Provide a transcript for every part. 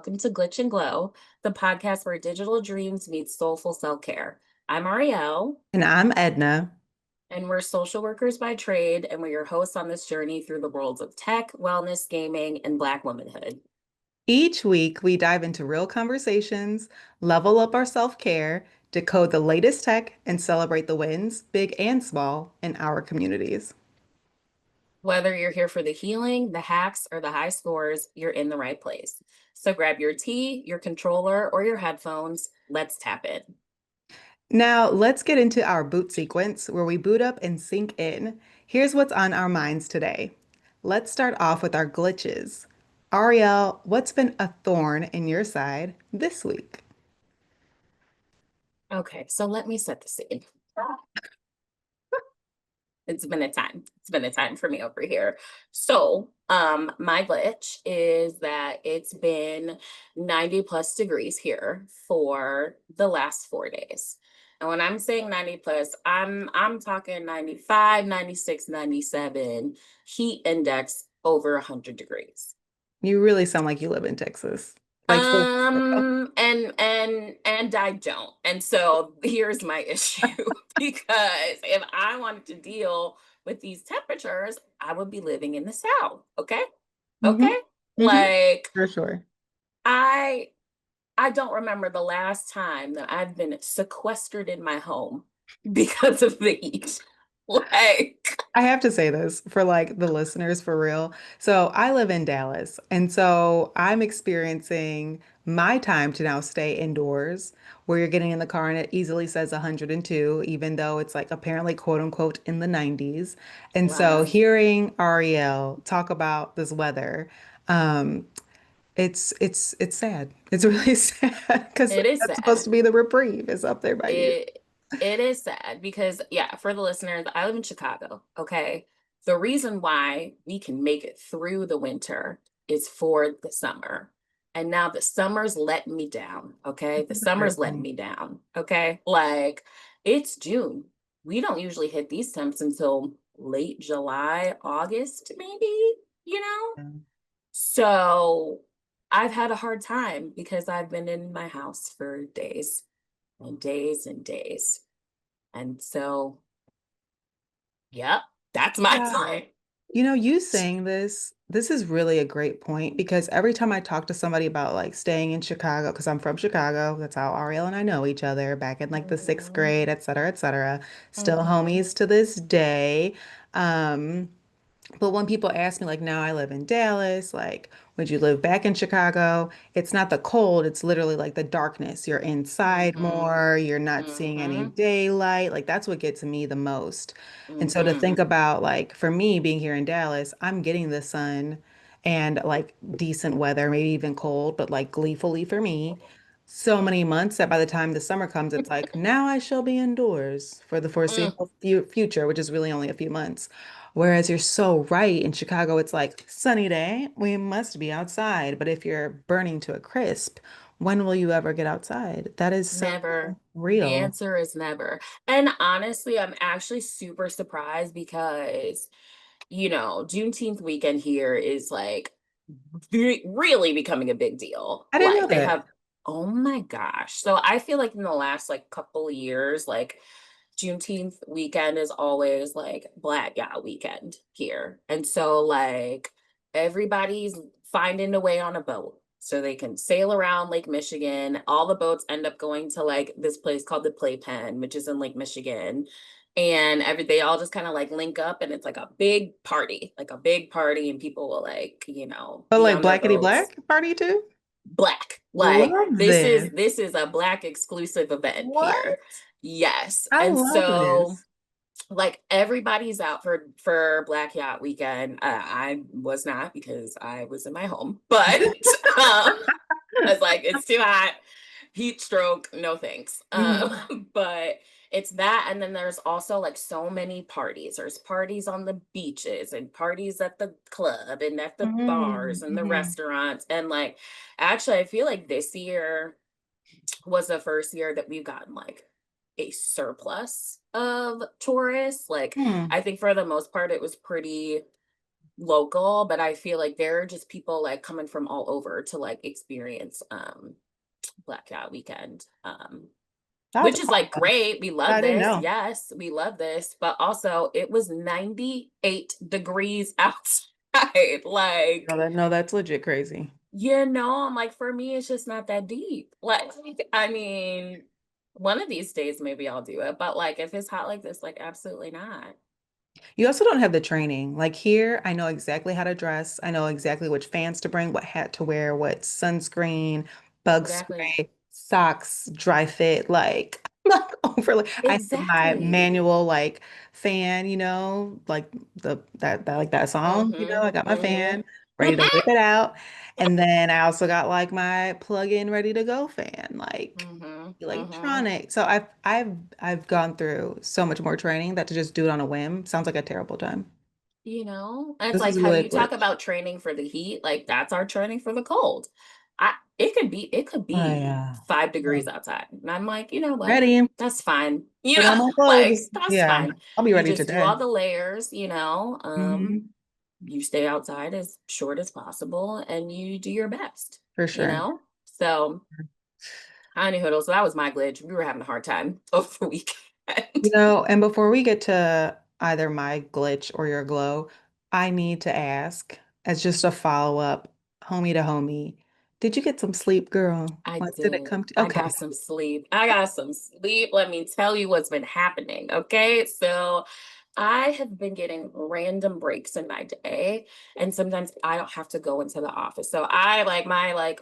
welcome to Glitch and Glow, the podcast where digital dreams meet soulful self-care. I'm Ariel, And I'm Edna. and we're social workers by trade, and we're your hosts on this journey through the worlds of tech, wellness, gaming, and Black womanhood. Each week, we dive into real conversations, level up our self-care, decode the latest tech, and celebrate the wins, big and small, in our communities. Whether you're here for the healing, the hacks, or the high scores, you're in the right place. So grab your tea, your controller, or your headphones. Let's tap in. Now, let's get into our boot sequence where we boot up and sync in. Here's what's on our minds today. Let's start off with our glitches. Ariel, what's been a thorn in your side this week? Okay, so let me set the scene. It's been a time. It's been a time for me over here. So, my glitch is that it's been 90 plus degrees here for the last 4 days. And when I'm saying 90 plus, I'm talking 95, 96, 97, heat index over 100 degrees. You really sound like you live in Texas. Like, for real. And I don't. And so here's my issue because if I wanted to deal with these temperatures, I would be living in the South. Okay. hmm Okay. hmm Like For sure. I I don't remember the last time that I've been sequestered in my home because of the heat. Like, I have to say this for like the listeners for real. So I live in Dallas, and so I'm experiencing my time to now stay indoors, where you're getting in the car and it easily says 102, even though it's like apparently quote unquote in the 90s. And so wow. hearing Ariel talk about this weather, um, it's sad. It's really sad because It is that's supposed sad. to be the reprieve. It's up there by you. It it is sad because yeah, for the listeners, I live in Chicago, okay? The reason why we can make it through the winter is for the summer. And now the summer's letting me down, okay? The summer's letting Depressing. me down, okay? Like it's June. We don't usually hit these temps until late July, August, maybe, you know? Yeah. So I've had a hard time because I've been in my house for days and days and days. And so, yep, that's my Yeah. time. You know, you saying this is really a great point because every time I talk to somebody about like staying in Chicago, because I'm from Chicago, that's how Ariel and I know each other back in like the sixth Mhm, grade, et cetera, still mhm. homies to this day. Um, but when people ask me, like, now I live in Dallas, like, would you live back in Chicago? It's not the cold, it's literally like the darkness. You're inside Mhm, more, you're not seeing any mhm, daylight. Like, that's what gets me the most. And so to think mhm. about, like, for me being here in Dallas, I'm getting the sun and like decent weather, maybe even cold, but like gleefully for me. So many months that by the time the summer comes, it's like, now I shall be indoors for the Mm, foreseeable future, which is really only a few months. Whereas you're so right in Chicago, it's like sunny day, we must be outside. But if you're burning to a crisp, when will you ever get outside? That is so never. The real. answer is never. And honestly, I'm actually super surprised because, Juneteenth weekend here is like really becoming a big deal. I didn't know Like they that. have, oh my gosh. So I feel like in the last like couple of years, like Juneteenth weekend is always like Black Yacht weekend here. And so like everybody's finding a way on a boat so they can sail around Lake Michigan. All the boats end up going to like this place called the Playpen, which is in Lake Michigan. And they all just kind of like link up and it's like a big party, like a big party, and people will like, But be like on their blackety boats black party too? Black. Like Love this this. is this is a Black exclusive event What? here. Yes. I And love so this. like everybody's out for Black Yacht weekend. I was not because I was in my home, but I was like, it's too hot, heat stroke, no thanks. Mhm. But it's that, and then there's also like so many parties. There's parties on the beaches and parties at the club and at the bars Mhm. and the Mhm. restaurants. And like, actually, I feel like this year was the first year that we've gotten like a surplus of tourists. Like, Hmm. I think for the most part, it was pretty local, but I feel like there are just people like coming from all over to like experience Blackout Weekend. That's Which is like awesome. great. We love I didn't this. know. Yes, we love this. But also it was 98 degrees outside. No, Like, no, that's legit crazy. I'm like, for me, it's just not that deep. Like, I mean, one of these days maybe I'll do it. But like if it's hot like this, like absolutely not. You also don't have the training. Like here, I know exactly how to dress. I know exactly which fans to bring, what hat to wear, what sunscreen, bug Exactly. spray, socks, dry fit. Like, like overly. I have my Exactly. manual like fan, like that like that song, Mm-hmm. I got my Mm-hmm. fan ready to whip it out. And then I also got like my plug-in ready to go fan. Like Mm-hmm. Mm-hmm. electronic. So I've gone through so much more training that to just do it on a whim sounds like a terrible time. And it's This like is how really a you talk glitch. about training for the heat, like that's our training for the cold. It could be Yeah. 5 degrees outside. And I'm like, you know what? Ready. That's fine. Put on my Like clothes. that's Yeah. fine. I'll be You ready just do today. all the layers. Hmm. You stay outside as short as possible and you do your best, For you sure. know? So honey hoodle. So that was my glitch. We were having a hard time over the weekend. And before we get to either my glitch or your glow, I need to ask, as just a follow-up, homie to homie, did you get some sleep, girl? I Like, did it did. come to? I Okay. got some sleep. I got some sleep. Let me tell you what's been happening. Okay. So I have been getting random breaks in my day. And sometimes I don't have to go into the office. So I like my like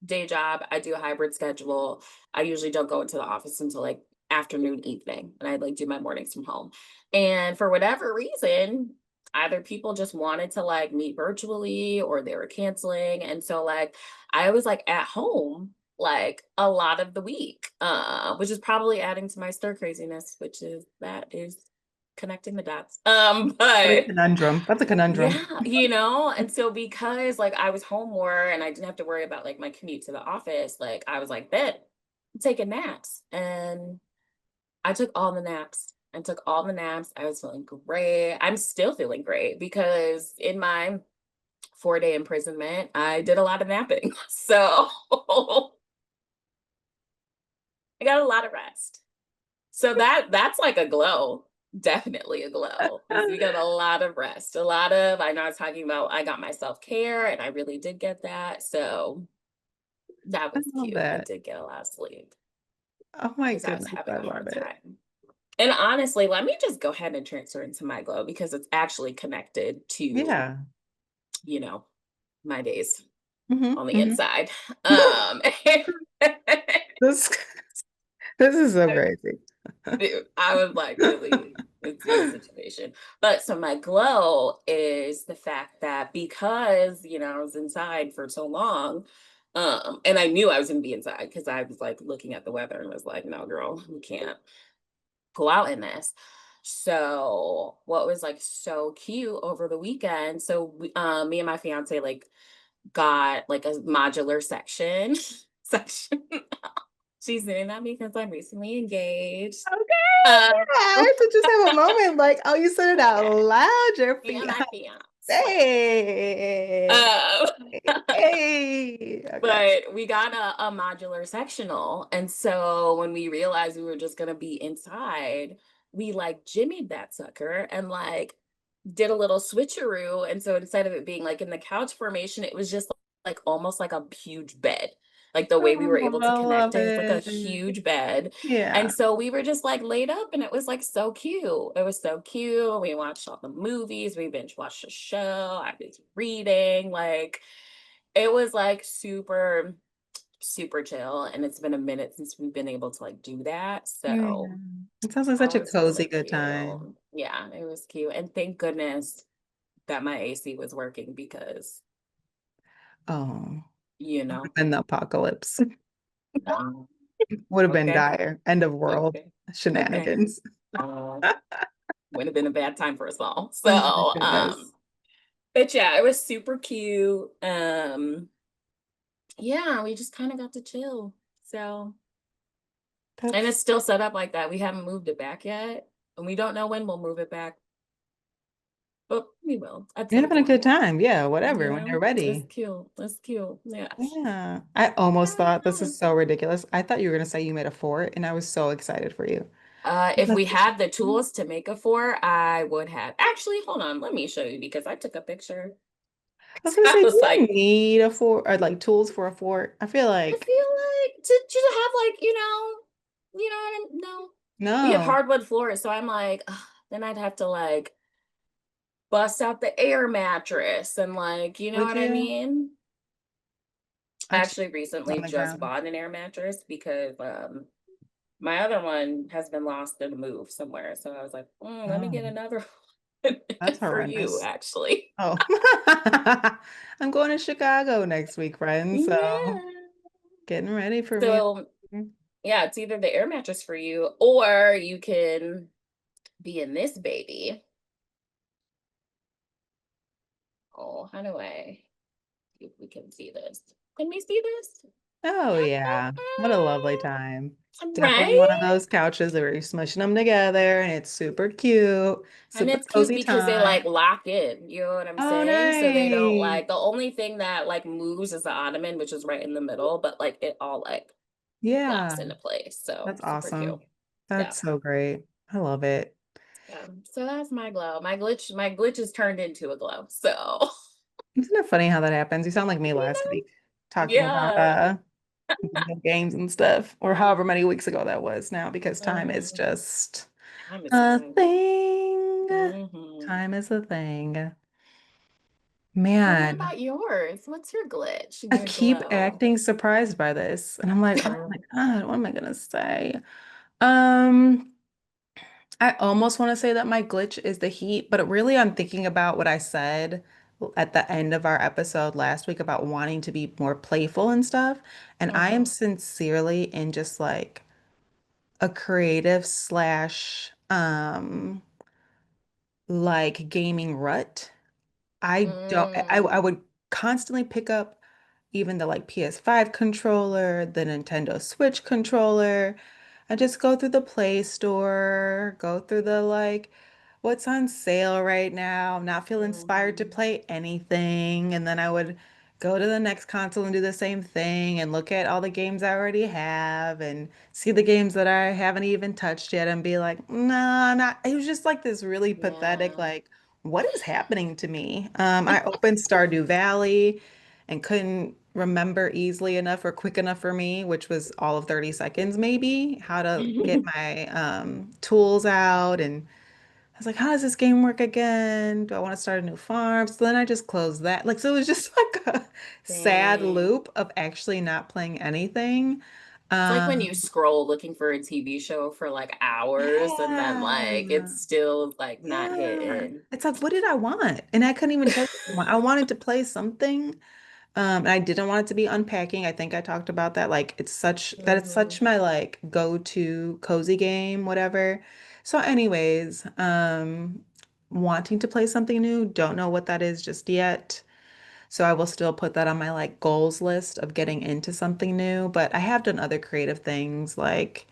day job. I do a hybrid schedule. I usually don't go into the office until like afternoon, evening, and I like do my mornings from home. And for whatever reason, either people just wanted to like meet virtually or they were canceling. And so like I was like at home like a lot of the week, which is probably adding to my stir craziness, which is that is connecting the dots. What a But conundrum. That's a conundrum. yeah, and so because like I was home more and I didn't have to worry about like my commute to the office, like I was like, bet I'm taking naps. And I took all the naps and took all the naps. I was feeling great. I'm still feeling great because in my 4-day imprisonment, I did a lot of napping. So I got a lot of rest. So that's like a glow. Definitely a glow because we got a lot of rest. A lot of I know I was talking about I got my self-care and I really did get that. So that I was love cute. I that. did get a lot of sleep Oh my because I was goodness, having I a love hard it. time. And honestly, let me just go ahead and transfer into my glow because it's actually connected to, Yeah. you know, my days Hmm. on the Hmm. inside. Um This this is so crazy. Dude, I was like, really, it's real situation. But so my glow is the fact that because, I was inside for so long, and I knew I was gonna be inside because I was like looking at the weather and was like, no, girl, you can't go out in this. So what was like so cute over the weekend? So me and my fiance like got like a modular section section. She's saying that because I'm recently engaged. Okay. Um, Yeah, I had to just have a moment like, oh, you said it out okay. loud, your Me and my fiance. fiance. Um, Hey. Okay. but we got a modular sectional. And so when we realized we were just going to be inside, we like jimmied that sucker and like did a little switcheroo. And so instead of it being like in the couch formation, it was just like almost like a huge bed. Like the way we were Oh, able I to connect love it, it's like a it. huge bed. And Yeah. so we were just like laid up and it was like so cute. It was so cute. We watched all the movies, we binge watched the show, I was reading. Like it was like super, super chill. And it's been a minute since we've been able to like do that. Yeah. So It sounds like that such a was cozy really good time. cute. Yeah, it was cute. And thank goodness that my AC was working because, Oh, you would have know, been the apocalypse. um, Would have been okay, dire. End of world okay, okay. shenanigans. Uh, would have been a bad time for us all. So, Oh my goodness. but yeah, it was super cute. Yeah, we just kind of got to chill. So, and That's it's still set up like that. We haven't moved it back yet, and we don't know when we'll move it back. but we will at You're some having a good point. time. Yeah, whatever, when Yeah, you're it's ready. cute. It's cute. Yeah. Yeah. I almost thought this Yeah. is so ridiculous. I thought you were gonna say you made a fort, and I was so excited for you. If Like, we had the tools to make a four, I would have. Actually, hold on, let me show you because I took a picture. I was gonna I say, do was you like, need a fort or like tools for a fort? I feel I like feel like to have like, what I no. We have no. hardwood floors, so I'm like, ugh, then I'd have to like bust out the air mattress and like, you know Would what I you? mean? I I just actually on recently the just ground. bought an air mattress because my other one has been lost in a move somewhere. So I was like, let me Oh, get another one that's for you, horrendous. actually. Oh, I'm going to Chicago next week, friends. So Yeah. getting ready for me. So yeah, it's either the air mattress for you or you can be in this baby. Oh, how do I see if we can see this? Can we see this? Oh yeah, what a lovely time. Definitely one of Right? those couches where you're smushing them together and it's super cute, And super it's cute cozy because they like time. lock in, you know what I'm Oh, saying? So they don't nice. like the only thing that like moves is the ottoman, which is right in the middle, but like it all like Yeah, locks into place. So that's super cute. awesome. Yeah. That's so great. I love it. Yeah. So that's my glow. My glitch is turned into a glow. So Isn't it funny how that happens? You sound like me last week talking about yeah. video games and stuff, or however many weeks ago that was now, because time is Mhm. just Time is a flying. thing. Hmm. Time is a thing. So what Man. about yours? What's your glitch and I your keep glow? acting surprised by this. And I'm like, oh my God, what am I gonna say? Um, I almost want to say that my glitch is the heat, but really I'm thinking about what I said at the end of our episode last week about wanting to be more playful and stuff. And I am Hmm. sincerely in just like a creative slash like gaming rut. I don't I Mm. would constantly pick up even the like PS5 controller, the Nintendo Switch controller. I just go through the Play Store, go through the like what's on sale right now. Not feel inspired to Hmm. play anything. And then I would go to the next console and do the same thing and look at all the games I already have and see the games that I haven't even touched yet and be like, nah, not. It was just like this really pathetic, Yeah. like, what is happening to me? I opened Stardew Valley and couldn't remember easily enough or quick enough for me, which was all of 30 seconds maybe, how to get my tools out. And I was like, how does this game work again? Do I want to start a new farm? So then I just closed that. Like, so it was just like a sad Dang. loop of actually not playing anything. It's like when you Um, scroll looking for a TV show for like hours and then like yeah. it's still like not Yeah. hitting. It's like, what did I want? And I couldn't even tell you what I want. I wanted to play something. And I didn't want it to be unpacking. I think I talked about that. Like it's Hmm. such my like go-to cozy game, whatever. So anyways, wanting to play something new, don't know what that is just yet. So I will still put that on my like goals list of getting into something new. But I have done other creative things like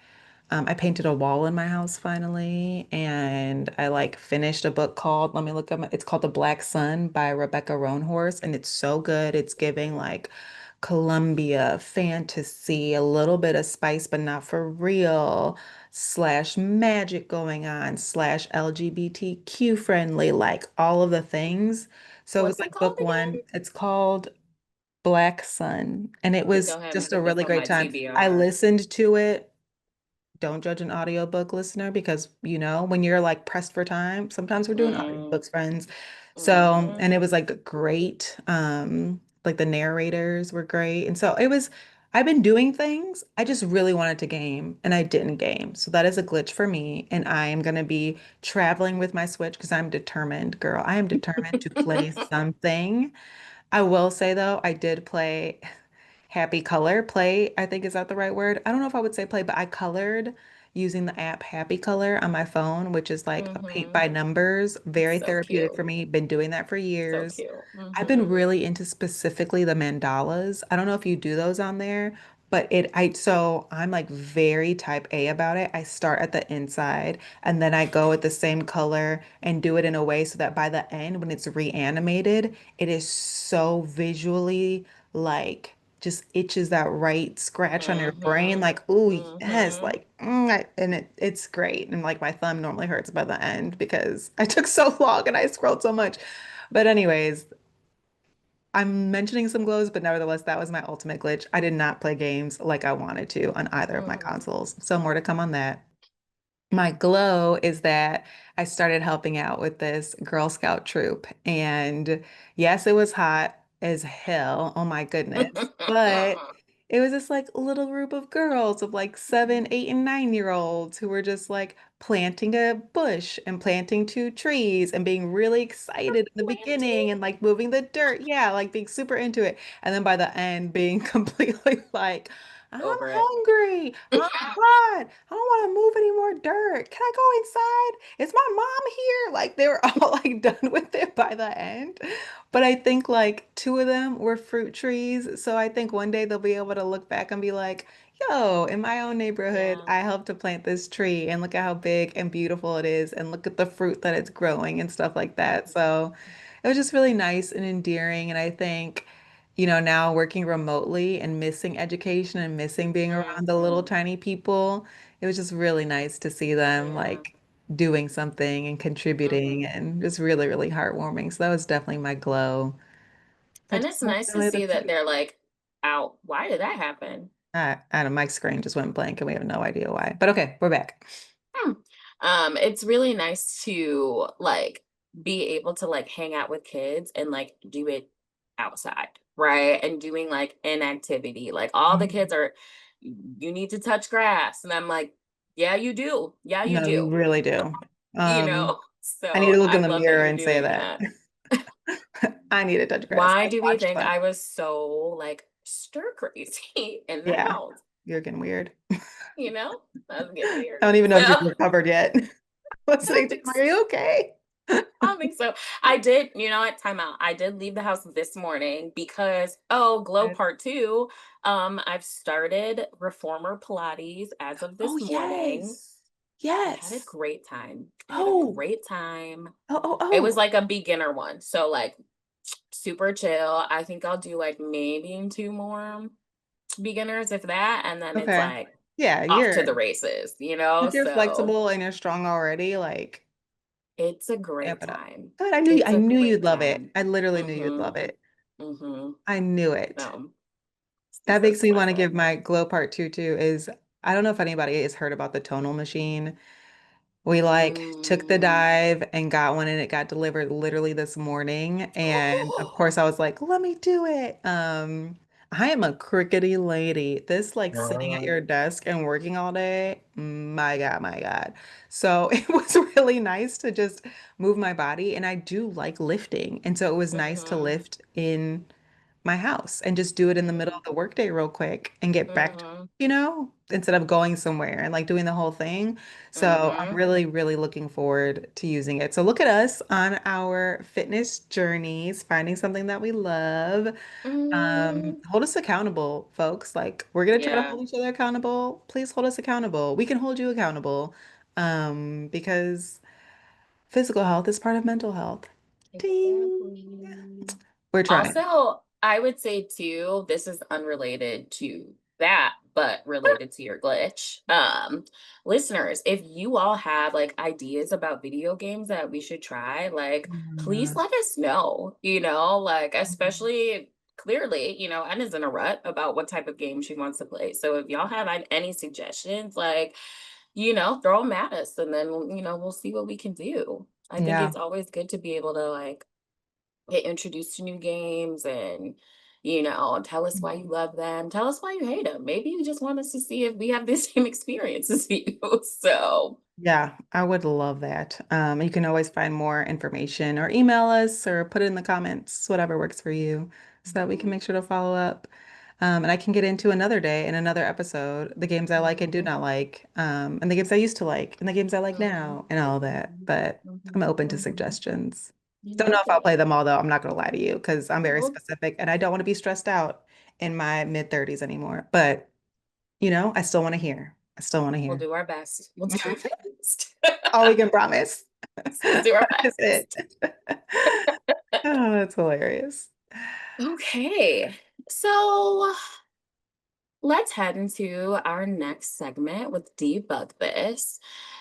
I painted a wall in my house finally, and I like finished a book called, let me look up, it's called The Black Sun by Rebecca Roanhorse, and it's so good. It's giving like Columbia fantasy, a little bit of spice, but not for real, slash magic going on, slash LGBTQ friendly, like all of the things. So it was What's it like called book one. again? It's called Black Sun, and it I think was I'll have to just a put this really on great my time. I TBR. listened to it. Don't judge an audiobook listener because, when you're like pressed for time, sometimes we're doing Mm, audiobooks, friends. So, hmm. and it was like great. Like the narrators were great. And so I've been doing things. I just really wanted to game and I didn't game. So that is a glitch for me. And I am going to be traveling with my Switch because I'm determined, girl. I am determined to play something. I will say though, I did play Happy Color. Play, I think is that the right word? I don't know if I would say play, but I colored using the app Happy Color on my phone, which is like a paint Hmm. by numbers, It's very so therapeutic for cute. me. Been doing that for So years. cute. I've been Hmm. really into specifically the mandalas. I don't know if you do those on there, but so I'm like very type A about it. I start at the inside and then I go with the same color and do it in a way so that by the end, when it's reanimated, it is so visually like just itches that right scratch on your brain. Mm-hmm. Like, oh yes, Mm-hmm. like, and it's great. And like my thumb normally hurts by the end because I took so long and I scrolled so much. But anyways, I'm mentioning some glows, but nevertheless, that was my ultimate glitch. I did not play games like I wanted to on either of my Mm-hmm. consoles. So more to come on that. My glow is that I started helping out with this Girl Scout troop. And yes, it was hot as hell. Oh my goodness. But it was this like little group of girls of like 7, 8, and 9 year olds who were just like planting a bush and planting two trees and being really excited in the beginning Planting and like moving the dirt. Yeah, like being super into it. And then by the end, being completely like, I'm over it. hungry. I'm hot. I don't want to move any more dirt. Can I go inside? Is my mom here? Like they were all like done with it by the end. But I think like two of them were fruit trees. So I think one day they'll be able to look back and be like, yo, in my own neighborhood, Yeah. I helped to plant this tree and look at how big and beautiful it is and look at the fruit that it's growing and stuff like that. So it was just really nice and endearing. And I think now working remotely and missing education and missing being around the little Mm-hmm. tiny people, it was just really nice to see them Yeah. like doing something and contributing Mm-hmm. and just really, really heartwarming. So that was definitely my glow. I And just it's love nice the to way the see that fruit. they're like out. Why did that happen? I don't know, Mike's screen just went blank and we have no idea why. But okay, we're back. Hmm. It's really nice to like be able to like hang out with kids and like do it outside, right? And doing like inactivity. Like all the kids Mhm. are, you need to touch grass. And I'm like, yeah, you do. Yeah, you No, you do. really do. You Um, know? I need So to look I in the love that mirror you're and say doing that. that. I need to touch grass. Why I do we watched think them. I was so like stir crazy in the Yeah, house? you're getting weird. You know? That's getting weird. I don't even know So if you've recovered yet. I don't Listening to think him, are you okay? I don't think so. I did, you know what? Time out. I did leave the house this morning because, oh, glow Good. part two. I've started reformer Pilates as of Oh, this morning. yes. I had a Yes. great time. I had a Oh, great time. oh, oh, It was oh. like a beginner one. So like super chill. I think I'll do like maybe two more beginners, if that, and then it's Okay. like Yeah, off to the races, you know? if you're So flexible and you're strong already, like it's a great amp it up. time. Good. I It's a knew you'd great love it. time. I literally knew you'd Mm-hmm. love it. Mm-hmm. I knew it. So That so makes me want to special. give my glow part two too is I don't know if anybody has heard about the tonal machine. We like took the Mm. dive and got one and it got delivered literally this morning. And of course I was like, let me do it. I am a crickety lady. This like sitting at your desk and working all day, my God, my God. So it was really nice to just move my body. And I do like lifting. And so it was nice to Mm-hmm. lift in my house and just do it in the middle Mm-hmm. of the workday real quick and get back to, Mm-hmm. instead of going somewhere and like doing the whole thing. So I'm Mm-hmm. really, really looking forward to using it. So look at us on our fitness journeys, finding something that we love. Mm-hmm. Hold us accountable, folks. Like we're gonna try to Yeah, hold each other accountable. Please hold us accountable. We can hold you accountable. Because physical health is part of mental health. Ding. exactly. We're trying. Also, I would say too, this is unrelated to that, but related to your glitch. Listeners, if you all have like ideas about video games that we should try, like please Mm. let us know, you know, like especially clearly, you know, Anna's in a rut about what type of game she wants to play. So if y'all have any suggestions, like, you know, throw them at us and then, you know, we'll see what we can do. I think Yeah. it's always good to be able to like get introduced to new games and you know tell us why you love them, tell us why you hate them. Maybe you just want us to see if we have the same experience as you. So Yeah, I would love that. You can always find more information or email us or put it in the comments, whatever works for you, so that we can make sure to follow up. And I can get into another day in another episode, the games I like and do mhm, not like, and the games I used to like and the games I like mhm, now and all that. But I'm mhm, open to mhm. suggestions. You Don't know love if I'll it. play them all though. I'm not gonna lie to you because I'm very Well, specific and I don't want to be stressed out in my mid 30s anymore. But I still want to hear. I still want to We'll hear. do our best. We'll do our Mhm. best. All we can promise. We'll do our That is it. best. Oh, that's hilarious. Okay. So let's head into our next segment with Debug This.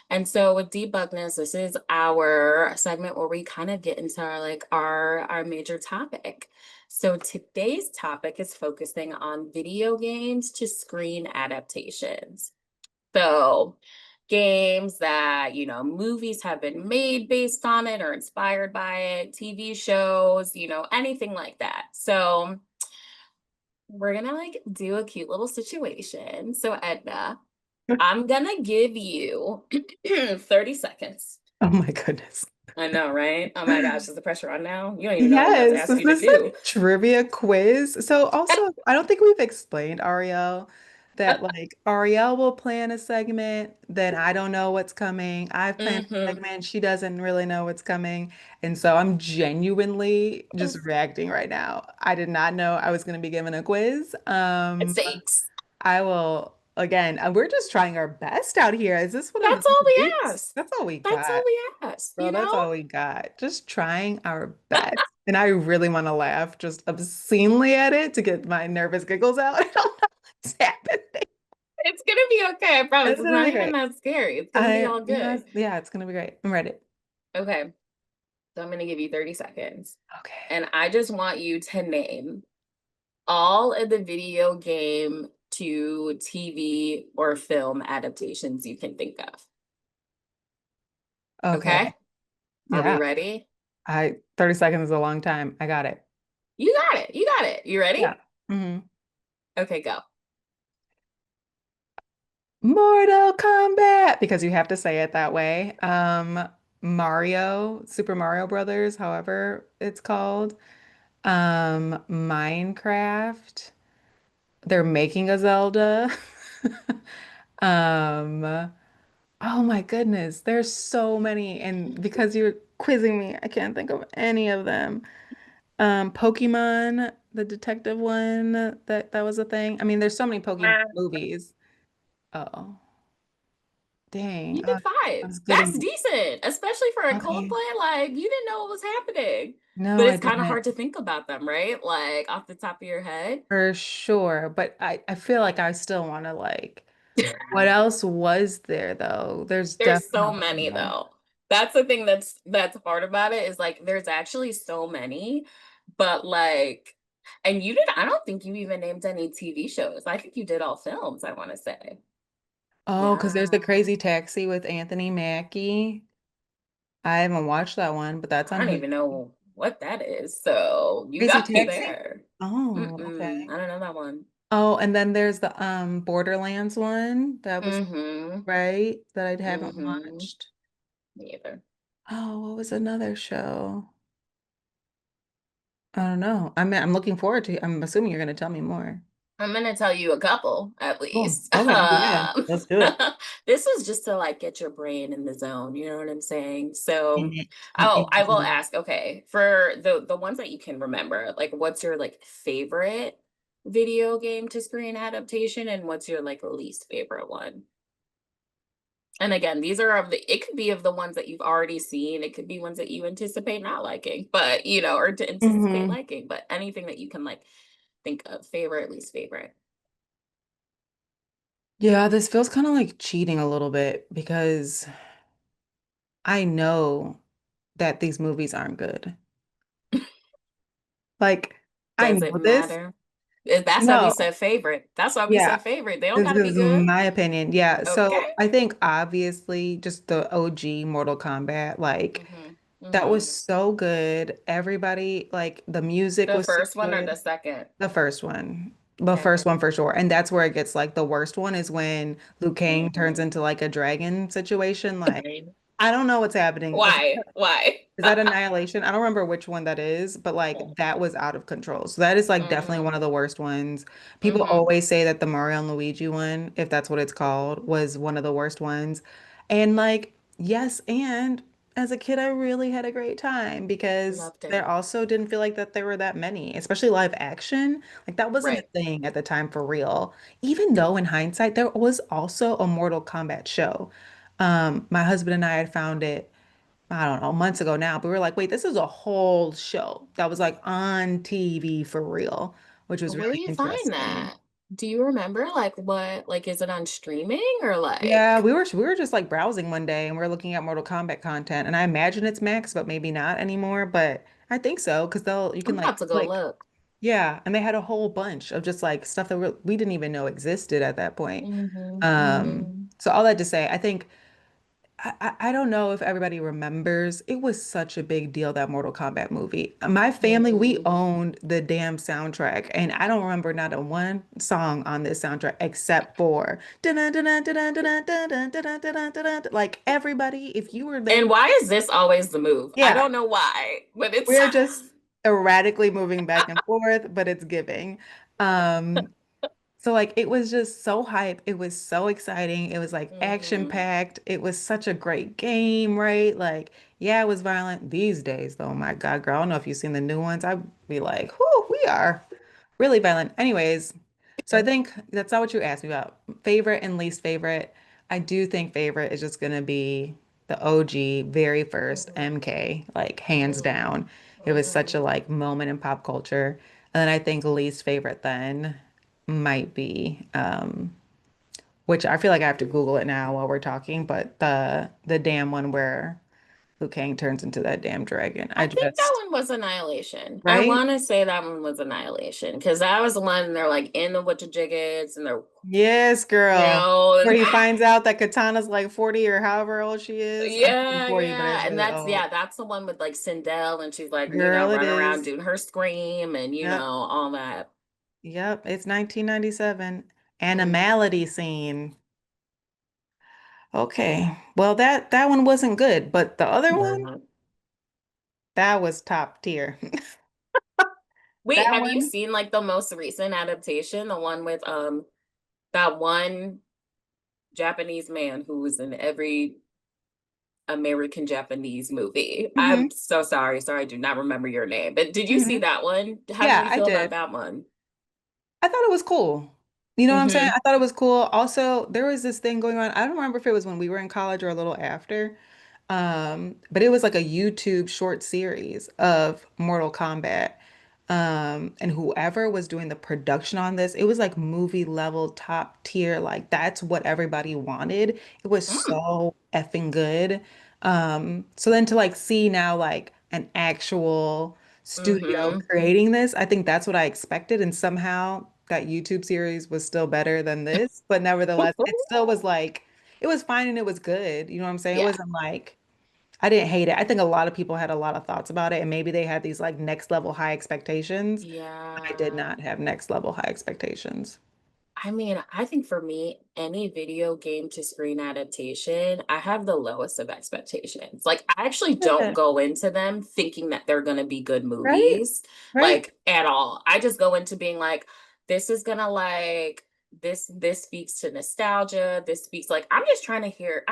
And so with Debug This, this is our segment where we kind of get into our major topic. So today's topic is focusing on video games to screen adaptations. So games that, movies have been made based on it or inspired by it, TV shows, anything like that. So we're gonna do a cute little situation. So Edna, I'm gonna give you 30 seconds. Oh my goodness. I know, right? Oh my gosh, is the pressure on now? You don't even know what I'm about to Yes, ask is you to this a do. trivia quiz? So also, I don't think we've explained Ariel that like Ariel will plan a segment, then I don't know what's coming. I've planned a Mm-hmm. segment, she doesn't really know what's coming. And so I'm genuinely just reacting right now. I did not know I was going to be given a quiz. Stakes. I will again, we're just trying our best out here. Is this one of That's those all we weeks? ask. That's all we That's all got. we ask, Girl, you that's know? all we got. Just trying our best. And I really want to laugh just obscenely at it to get my nervous giggles out. I don't know what's happening. It's gonna be okay, I promise. It's It's gonna not be even great. that scary. It's gonna be all Yeah, good. yeah, it's gonna be great. I'm ready. Okay, so I'm gonna give you 30 seconds. Okay. And I just want you to name all of the video game to TV or film adaptations you can think of. Okay. Okay? Are we Yeah. ready? 30 seconds is a long time. I got it. You got it. You got it. You Yeah. ready? hmm Okay, go. Mortal Kombat, because you have to say it that way. Mario, Super Mario Brothers, however it's called. Minecraft. They're making a Zelda. Um, oh my goodness, there's so many, and because you're quizzing me, I can't think of any of them. Pokemon, the detective one, that was a thing. I mean, there's so many Pokemon movies. Oh, dang. You did I five. was good That's in decent, especially for a okay. Coldplay. Like, you didn't know what was happening. No, But I it's kind of didn't. hard to think about them, right? Like, off the top of your head. For sure, but I feel like I still want to like, what else was there though? There's There's so definitely many more. though. That's the thing that's hard about it is like there's actually so many, but and I don't think you even named any TV shows. I think you did all films, I want to say. Oh, because there's the Yeah. Crazy Taxi with Anthony Mackie. I haven't watched that one, but that's I on don't Hulu. even know what that is. So you Crazy got me Taxi? there. Oh, Mm-mm, okay. I don't know that one. Oh, and then there's the Borderlands one that was Mm-hmm. right that I haven't Mm-hmm. watched. Me either. Oh, what was another show? I don't know. I'm looking forward to I'm assuming you're gonna tell me more. I'm gonna tell you a couple at Oh, least. okay. Yeah, let's do it. This was just to get your brain in the zone, you know what I'm saying? In So, it. I'm oh, in I the will zone. ask, okay, for the ones that you can remember, what's your favorite video game to screen adaptation and what's your least favorite one? And again, these are it could be of the ones that you've already seen, it could be ones that you anticipate not liking, but or to anticipate hmm liking, but anything that you can think of, favorite, least favorite. Yeah, this feels kind of like cheating a little bit because I know that these movies aren't good. Like, I Does know it this. matter? That's why we No. said favorite. That's why we Yeah. said favorite. They don't This got to be is good. my opinion. Yeah. Okay. So I think obviously just the OG Mortal Kombat, like Mm-hmm. that Mm-hmm. was so good. Everybody, like the music The was so first one or the good. second? The first one. The Okay. first one for sure. And that's where it gets like the worst one is when Liu Kang turns Mhm. into like a dragon situation. Like, I don't know what's happening. Why? Why? Is that Annihilation? I don't remember which one that is, but like that was out of control. So that is like definitely Mm-hmm. one of the worst ones. People Mm-hmm. always say that the Mario and Luigi one, if that's what it's called, was one of the worst ones. And like, yes, and as a kid, I really had a great time because Loved there it. also didn't feel like that there were that many, especially live action. Like that wasn't a Right. thing at the time for real. Even though in hindsight, there was also a Mortal Kombat show. My husband and I had found it, I don't know, months ago now, but we were like, wait, this is a whole show that was like on TV for real, which was Where do really you find interesting. that? Do you remember like what like is it on streaming or Yeah, like we were just like browsing one day and we are looking at Mortal Kombat content, and I imagine it's Max, but maybe not anymore. But I think so because they'll you can I'm like about to go click. look. Yeah, and they had a whole bunch of just like stuff that we didn't even know existed at that point. Mm-hmm. Mm-hmm. So all that to say, I think I don't know if everybody remembers. It was such a big deal, that Mortal Kombat movie. My family, we Mm-hmm. owned the damn soundtrack, and I don't remember not a one song on this soundtrack except for like everybody, if you were there, And why is this always the move? I yeah, don't know why, but it's we're just erratically moving back and forth, but it's giving. Um, So like it was just so hype. It was so exciting. It was like action hmm packed. It was such a great game, right? Like, yeah, it was violent these days, though. My God, girl, I don't know if you've seen the new ones. I'd be like, whoo, we are really violent. Anyways, so I think that's not what you asked me about. Favorite and least favorite. I do think favorite is just gonna be the OG, very first hmm MK, like hands down. It was such a hmm like moment in pop culture. And then I think least favorite then might be, which I feel like I have to Google it now while we're talking, but the damn one where Liu Kang turns into that damn dragon. I I think that just, one was Annihilation. I right? want to say that one was Annihilation because that was the one they're like in the with the jiggets and they're, Yes, you girl. know, Where and he finds out that Katana's like 40 or however old she is. I think yeah, 40, but yeah. it's And really that's, old. yeah, that's the one with like Sindel and she's like, you know, Girl, it running around is. doing her scream and, you know, Yep. all that. Yep. It's 1997. hmm Animality scene. Okay. Well, that one wasn't good, but the other one, Yeah. that was top tier. Wait, That have you one. seen like the most recent adaptation, the one with that one Japanese man who was in every American Japanese movie? I'm Hmm. so sorry. Sorry, I do not remember your name. But did you see Hmm. that one? How did Yeah, you I feel about did. that one? I thought it was cool. You know what I'm saying? Mm-hmm. I thought it was cool. Also, there was this thing going on. I don't remember if it was when we were in college or a little after. But it was like a YouTube short series of Mortal Kombat. And whoever was doing the production on this, it was like movie level top tier. Like that's what everybody wanted. It was Mm. so effing good. So then to like see now like an actual studio Mm-hmm. creating this, I think that's what I expected. And somehow that YouTube series was still better than this. But nevertheless, it still was like, it was fine and it was good. You know what I'm saying? It Yeah. wasn't like, I didn't hate it. I think a lot of people had a lot of thoughts about it, and maybe they had these like next level high expectations. I did Yeah. not have next level high expectations. I mean, I think for me, any video game to screen adaptation, I have the lowest of expectations. Like, I actually don't Yeah. go into them thinking that they're going to be good Right? movies, Right? like at all. I just go into being like, this is gonna like this speaks to nostalgia. This speaks like I'm trying to hear,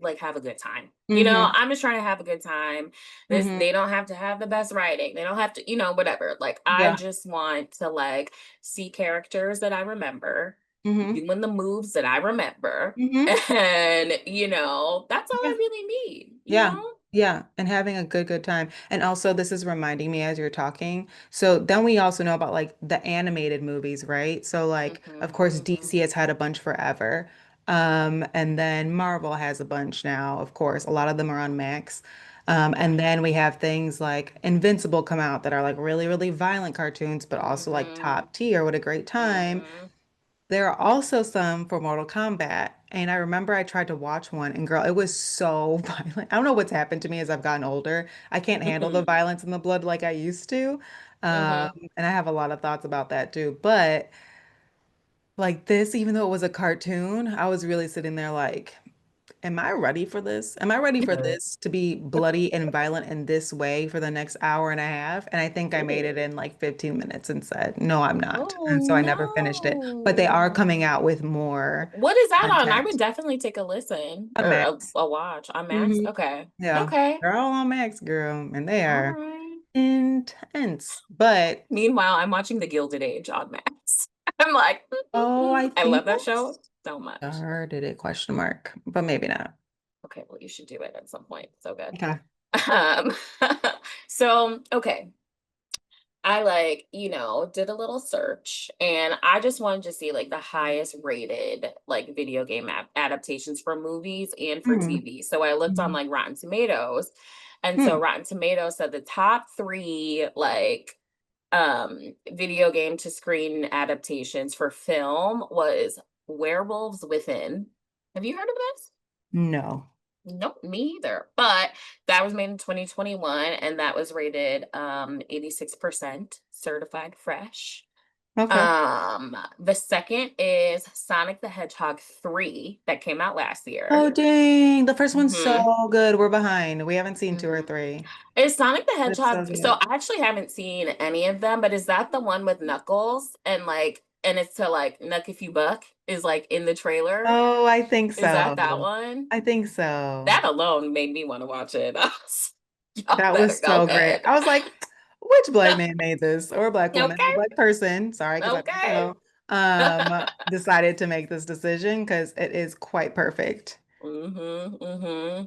like have a good time. You know, Mm-hmm. I'm just trying to have a good time. This Mm-hmm. they don't have to have the best writing. They don't have to, you know, whatever. Like I Yeah. just want to like see characters that I remember, Mm-hmm. doing the moves that I remember. Mm-hmm. And, you know, that's all I Yeah. really need, you Yeah. know? Yeah. And having a good time. And also, this is reminding me as you're talking. So then we also know about like the animated movies, right? So like, of hmm course, hmm DC has had a bunch forever. And then Marvel has a bunch now, of course. A lot of them are on Max. Yeah. And then we have things like Invincible come out that are like really, really violent cartoons, but also like hmm top tier. What a great time. hmm There are also some for Mortal Kombat. And I remember I tried to watch one, and girl, it was so violent. I don't know what's happened to me as I've gotten older. I can't handle the violence and the blood like I used to. Um, hmm and I have a lot of thoughts about that too. But like this, even though it was a cartoon, I was really sitting there like, am I ready for this? Am I ready for this to be bloody and violent in this way for the next hour and a half? And I think I made it in like 15 minutes and said, no, I'm not. Oh And so I never finished it. But they are coming no. out with more What is that on? I would content definitely take a listen on or Max. a watch on Max. Hmm. Okay. Yeah, Okay. they're all on Max, girl, and they All are right. intense. But Meanwhile, I'm watching The Gilded Age on Max. I'm like, oh, I I love think that I show so much. started it, question mark, but maybe not. Okay, well, you should do it at some point. So good. Okay. Um, so okay. I like, did a little search and I just wanted to see like the highest rated like video game adaptations for movies and for Hmm. TV. So I looked on Hmm. like Rotten Tomatoes, and so Hmm. Rotten Tomatoes said the top 3 like video game to screen adaptations for film was Werewolves Within. Have you heard of this? No. Nope, me either. But that was made in 2021 and that was rated 86% certified fresh. Okay. The second is Sonic the Hedgehog 3 that came out last Oh, year. dang. The first one's Hmm. so good. We're behind. We haven't seen two or Hmm. three. Is Sonic the But it's so Hedgehog, so good. I actually haven't seen any of them, but is that the one with Knuckles and like and it's to like Knuck if you buck is like in the trailer? Oh, I think Is that that so. one? I think so. That alone made me want to watch it. Y'all That better was go so great. ahead. I was like, which black man made this? Or black woman or Okay, black person? Sorry, because I don't okay. know. Decided to make this decision because it is quite perfect. Mm-hmm.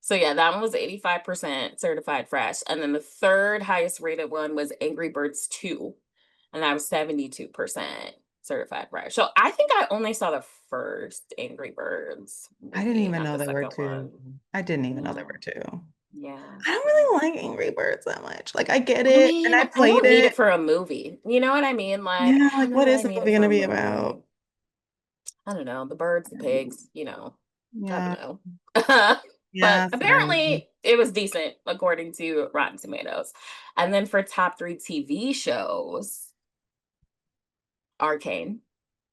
So yeah, that one was 85% certified fresh. And then the third highest rated one was Angry Birds 2. And that was 72% certified fresh. So I think I only saw the first Angry Birds I didn't movie, even not know the there were second two. one. I didn't even know there Yeah. were two. Yeah. I don't Yeah. really like Angry Birds that much. Like I get I it, and mean, I I played don't need it it. for a movie. You know what I mean? Like, Yeah, I don't like know what that is I the need movie it for gonna a be movie. about? I don't know. The birds, the pigs, I don't Yeah, know. But yeah, same. apparently it was decent according to Rotten Tomatoes. And then for top 3 TV shows, Arcane,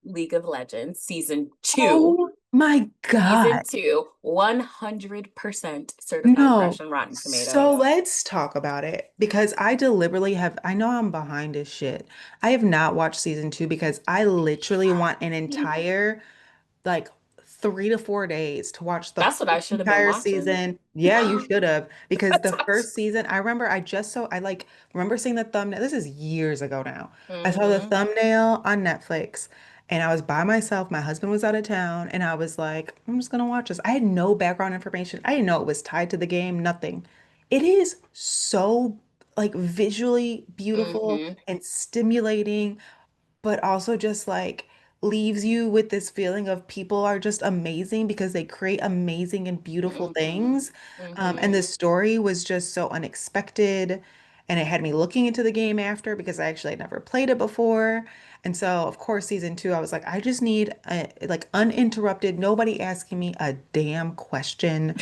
League of Legends, season 2. Oh my Season God. 2, 100% certified No. fresh on Rotten So Tomatoes. let's talk about it because I deliberately have, I know I'm behind as shit. I have not watched season two because I literally want an entire like 3 to 4 days to watch the That's what I whole should have been entire watching. season. Yeah, you should have because That's the what first season, I remember I just so I like remember seeing the thumbnail. This is years ago now. I saw the mm-hmm. thumbnail on Netflix and I was by myself. My husband was out of town and I was like, I'm just gonna watch this. I had no background information. I didn't know it was tied to the game, nothing. It is so like visually beautiful Mm-hmm. and stimulating but also just like leaves you with this feeling of people are just amazing because they create amazing and beautiful Mm-hmm. things. And Mm-hmm. the story was just so unexpected. And it had me looking into the game after because I actually had never played it before. And so, of course, season two, I was like, I just need like uninterrupted, nobody asking me a damn question,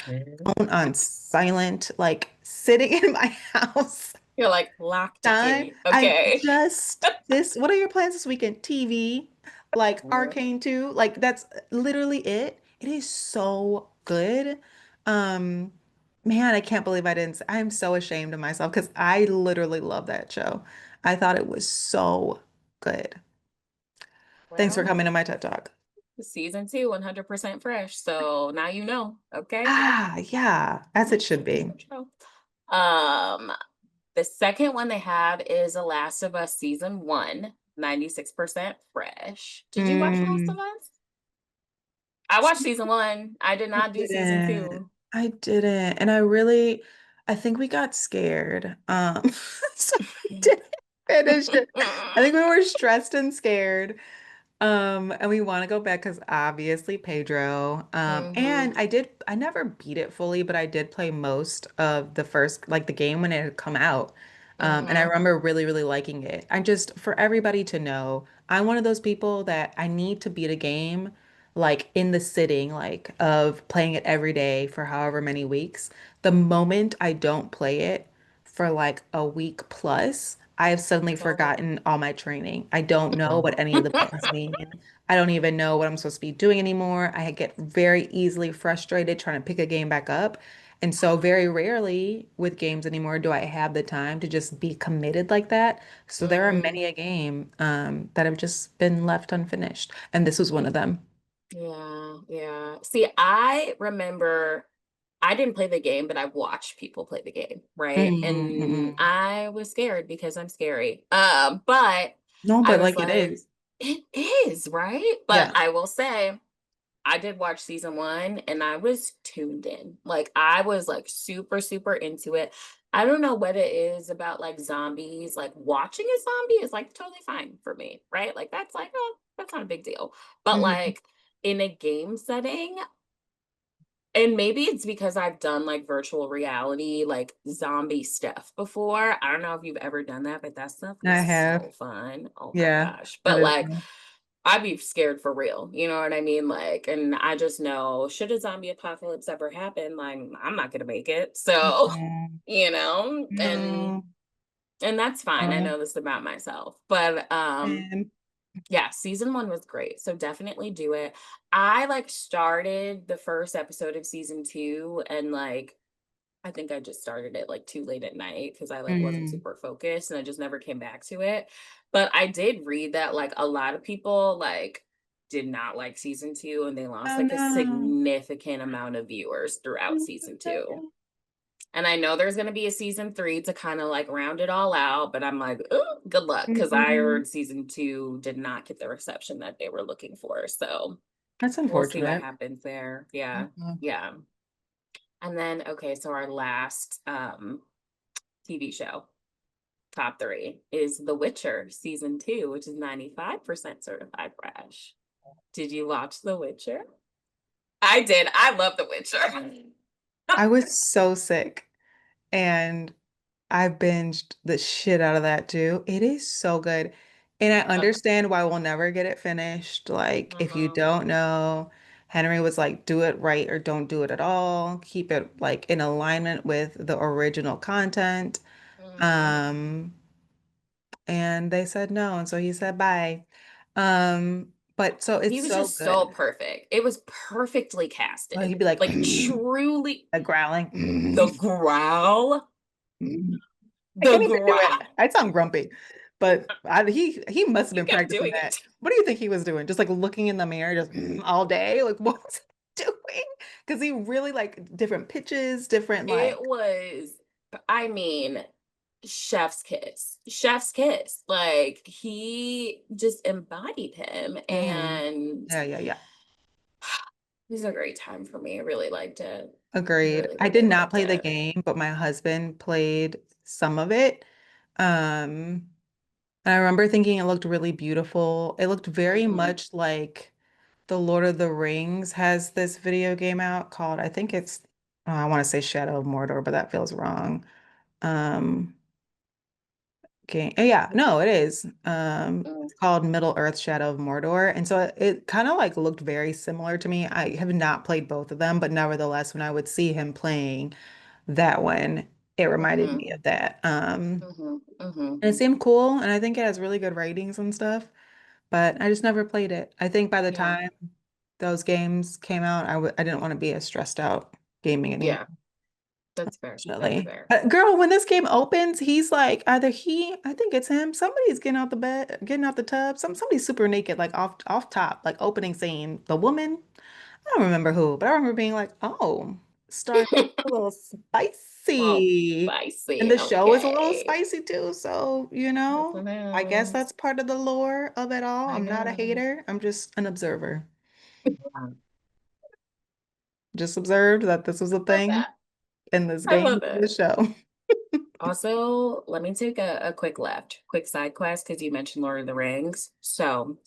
phone on silent, like sitting in my house You're like locked time. in. I Okay. just this what are your plans this weekend? TV, like Arcane 2, like that's literally it. It is so good. Um man, I can't believe I didn't I'm so ashamed of myself because I literally love that show. I thought it was so good. Thanks for Well, coming to my TED Talk. season 2, 100% fresh. So now you know. Okay. Ah, yeah, as it should That's be. the show. Um, the second one they have is The Last of Us season 1, 96% fresh. Did you watch Last of Mm. Us? I watched season 1. I did I not do season didn't. 2. I didn't. And I really, I think we got scared. So we didn't finish it. I think we were stressed and scared. And we want to go back because obviously Pedro. And Mm-hmm. I never beat it fully, but I did play most of the first, like the game when it had come out. And I Mm-hmm. remember really, really liking it. I just, for everybody to know, I'm one of those people that I need to beat a game like in the sitting, like of playing it every day for however many weeks. The moment I don't play it for like a week plus, I have suddenly Tell me. forgotten all my training. I don't know what any of the buttons mean. I don't even know what I'm supposed to be doing anymore. I get very easily frustrated trying to pick a game back up. And so very rarely with games anymore do I have the time to just be committed like that. So there are Hmm. many a game that have just been left unfinished. And this was one of them. Yeah, yeah. See, I remember I didn't play the game, but I watched people play the game, right? Mm, And mm. I was scared because I'm scary. But No, I but was like it like, is. it is, right? But Yeah. I will say, I did watch season one and I was tuned in. Like I was like super, super into it. I don't know what it is about like zombies. Like watching a zombie is like totally fine for me, right? Like that's like, oh, that's not a big deal. But Mhm. like in a game setting, and maybe it's because I've done like virtual reality, like zombie stuff before. I don't know if you've ever done that, but that stuff I was have. so fun. Oh my Yeah, gosh. that But is like, fun. I'd be scared for real. You know what I mean? Like, and I just know should a zombie apocalypse ever happen, like I'm not gonna make it. So, Mm, and no, that's fine. I no. know this about myself. But And yeah, season one was great. So definitely do it. I like started the first episode of season two and like I think I just started it like too late at night because I like wasn't mm, super focused and I just never came back to it. But I did read that like a lot of people like did not like season two and they lost oh like a no. significant amount of viewers throughout season two. And I know there's going to be a season three to kind of like round it all out, but I'm like, oh, good luck because I Mm, heard season two did not get the reception that they were looking for. So that's we'll see what unfortunate. happens there. Yeah. Mhm. Yeah. And then, okay, so our last TV show, top three, is The Witcher season two, which is 95% certified fresh. Did you watch The Witcher? I did. I love The Witcher. I was so sick and I binged the shit out of that too. It is so good. And I understand why we'll never get it finished. Like, if you Mm-hmm. don't know, Henry was like, do it right or don't do it at all. Keep it like in alignment with the original content. Mm-hmm. Um, and they said no, and so he said bye. But so He it's was so just so good. perfect. It was perfectly Well, casted. he'd be like Like truly a growling. the growl, I the can't even do it. growl. I sound grumpy, but he must have You been kept practicing doing that. it. What do you think he was doing? Just like looking in the mirror, just all day. Like what was he doing? Because he really like different pitches, different It like. was, I mean, chef's kiss. Chef's kiss. Like he just embodied him Mhm. and Yeah, yeah, yeah. it was a great time for me. I really liked it. Agreed. Really, I did really not liked play the it. game, but my husband played some of it. Um, and I remember thinking it looked really beautiful. It looked very Hmm. much like The Lord of the Rings has this video game out called, I think it's, oh, I want to say Shadow of Mordor, but that feels wrong. Um, game, yeah, no, it is. Mm, It's called Middle Earth Shadow of Mordor. And so it kind of like looked very similar to me. I have not played both of them, but nevertheless, when I would see him playing that one, it reminded hmm. me of that. Hmm. Hmm. And it seemed cool, and I think it has really good ratings and stuff, but I just never played it. I think by the Yeah. time those games came out, I didn't want to be as stressed out gaming anymore. Yeah. That's fair. That's Unfortunately. fair. Girl, when this game opens, he's like, either I think it's him, somebody's getting out the bed, getting out the tub, somebody's super naked, like off top, like opening scene. The woman, I don't remember who, but I remember being like, oh, starting a little Well, spicy. And spicy. the show is a little Okay. spicy too, so Yes, it I guess is. that's part of the lore of it all. I I'm not a know. hater, I'm just an observer. Just observed that this was a Love thing that. in this I game, love in this it. show. Also, let me take a quick left, quick side quest because you mentioned Lord of the Rings. So,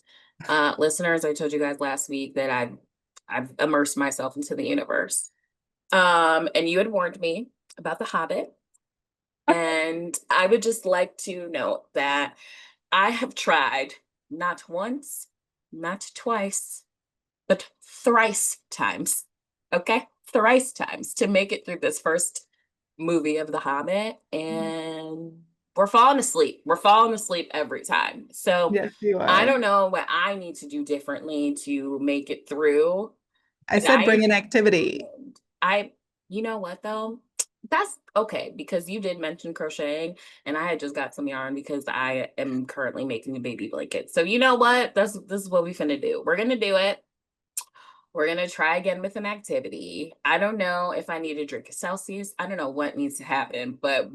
listeners, I told you guys last week that I've immersed myself into the universe. And you had warned me about The Hobbit, and I would just like to note that I have tried not once, not twice, but thrice times. Okay? Thrice times to make it through this first movie of The Hobbit. And we're falling asleep. We're falling asleep every time. So Yes, you I are. don't know what I need to do differently to make it through. I But said I bring am an activity. determined. You know what though? That's okay because you did mention crocheting, and I had just got some yarn because I am currently making a baby blanket. So you know what? This is what we finna do. We're gonna do it. We're gonna try again with an activity. I don't know if I need a drink of Celsius. I don't know what needs to happen, but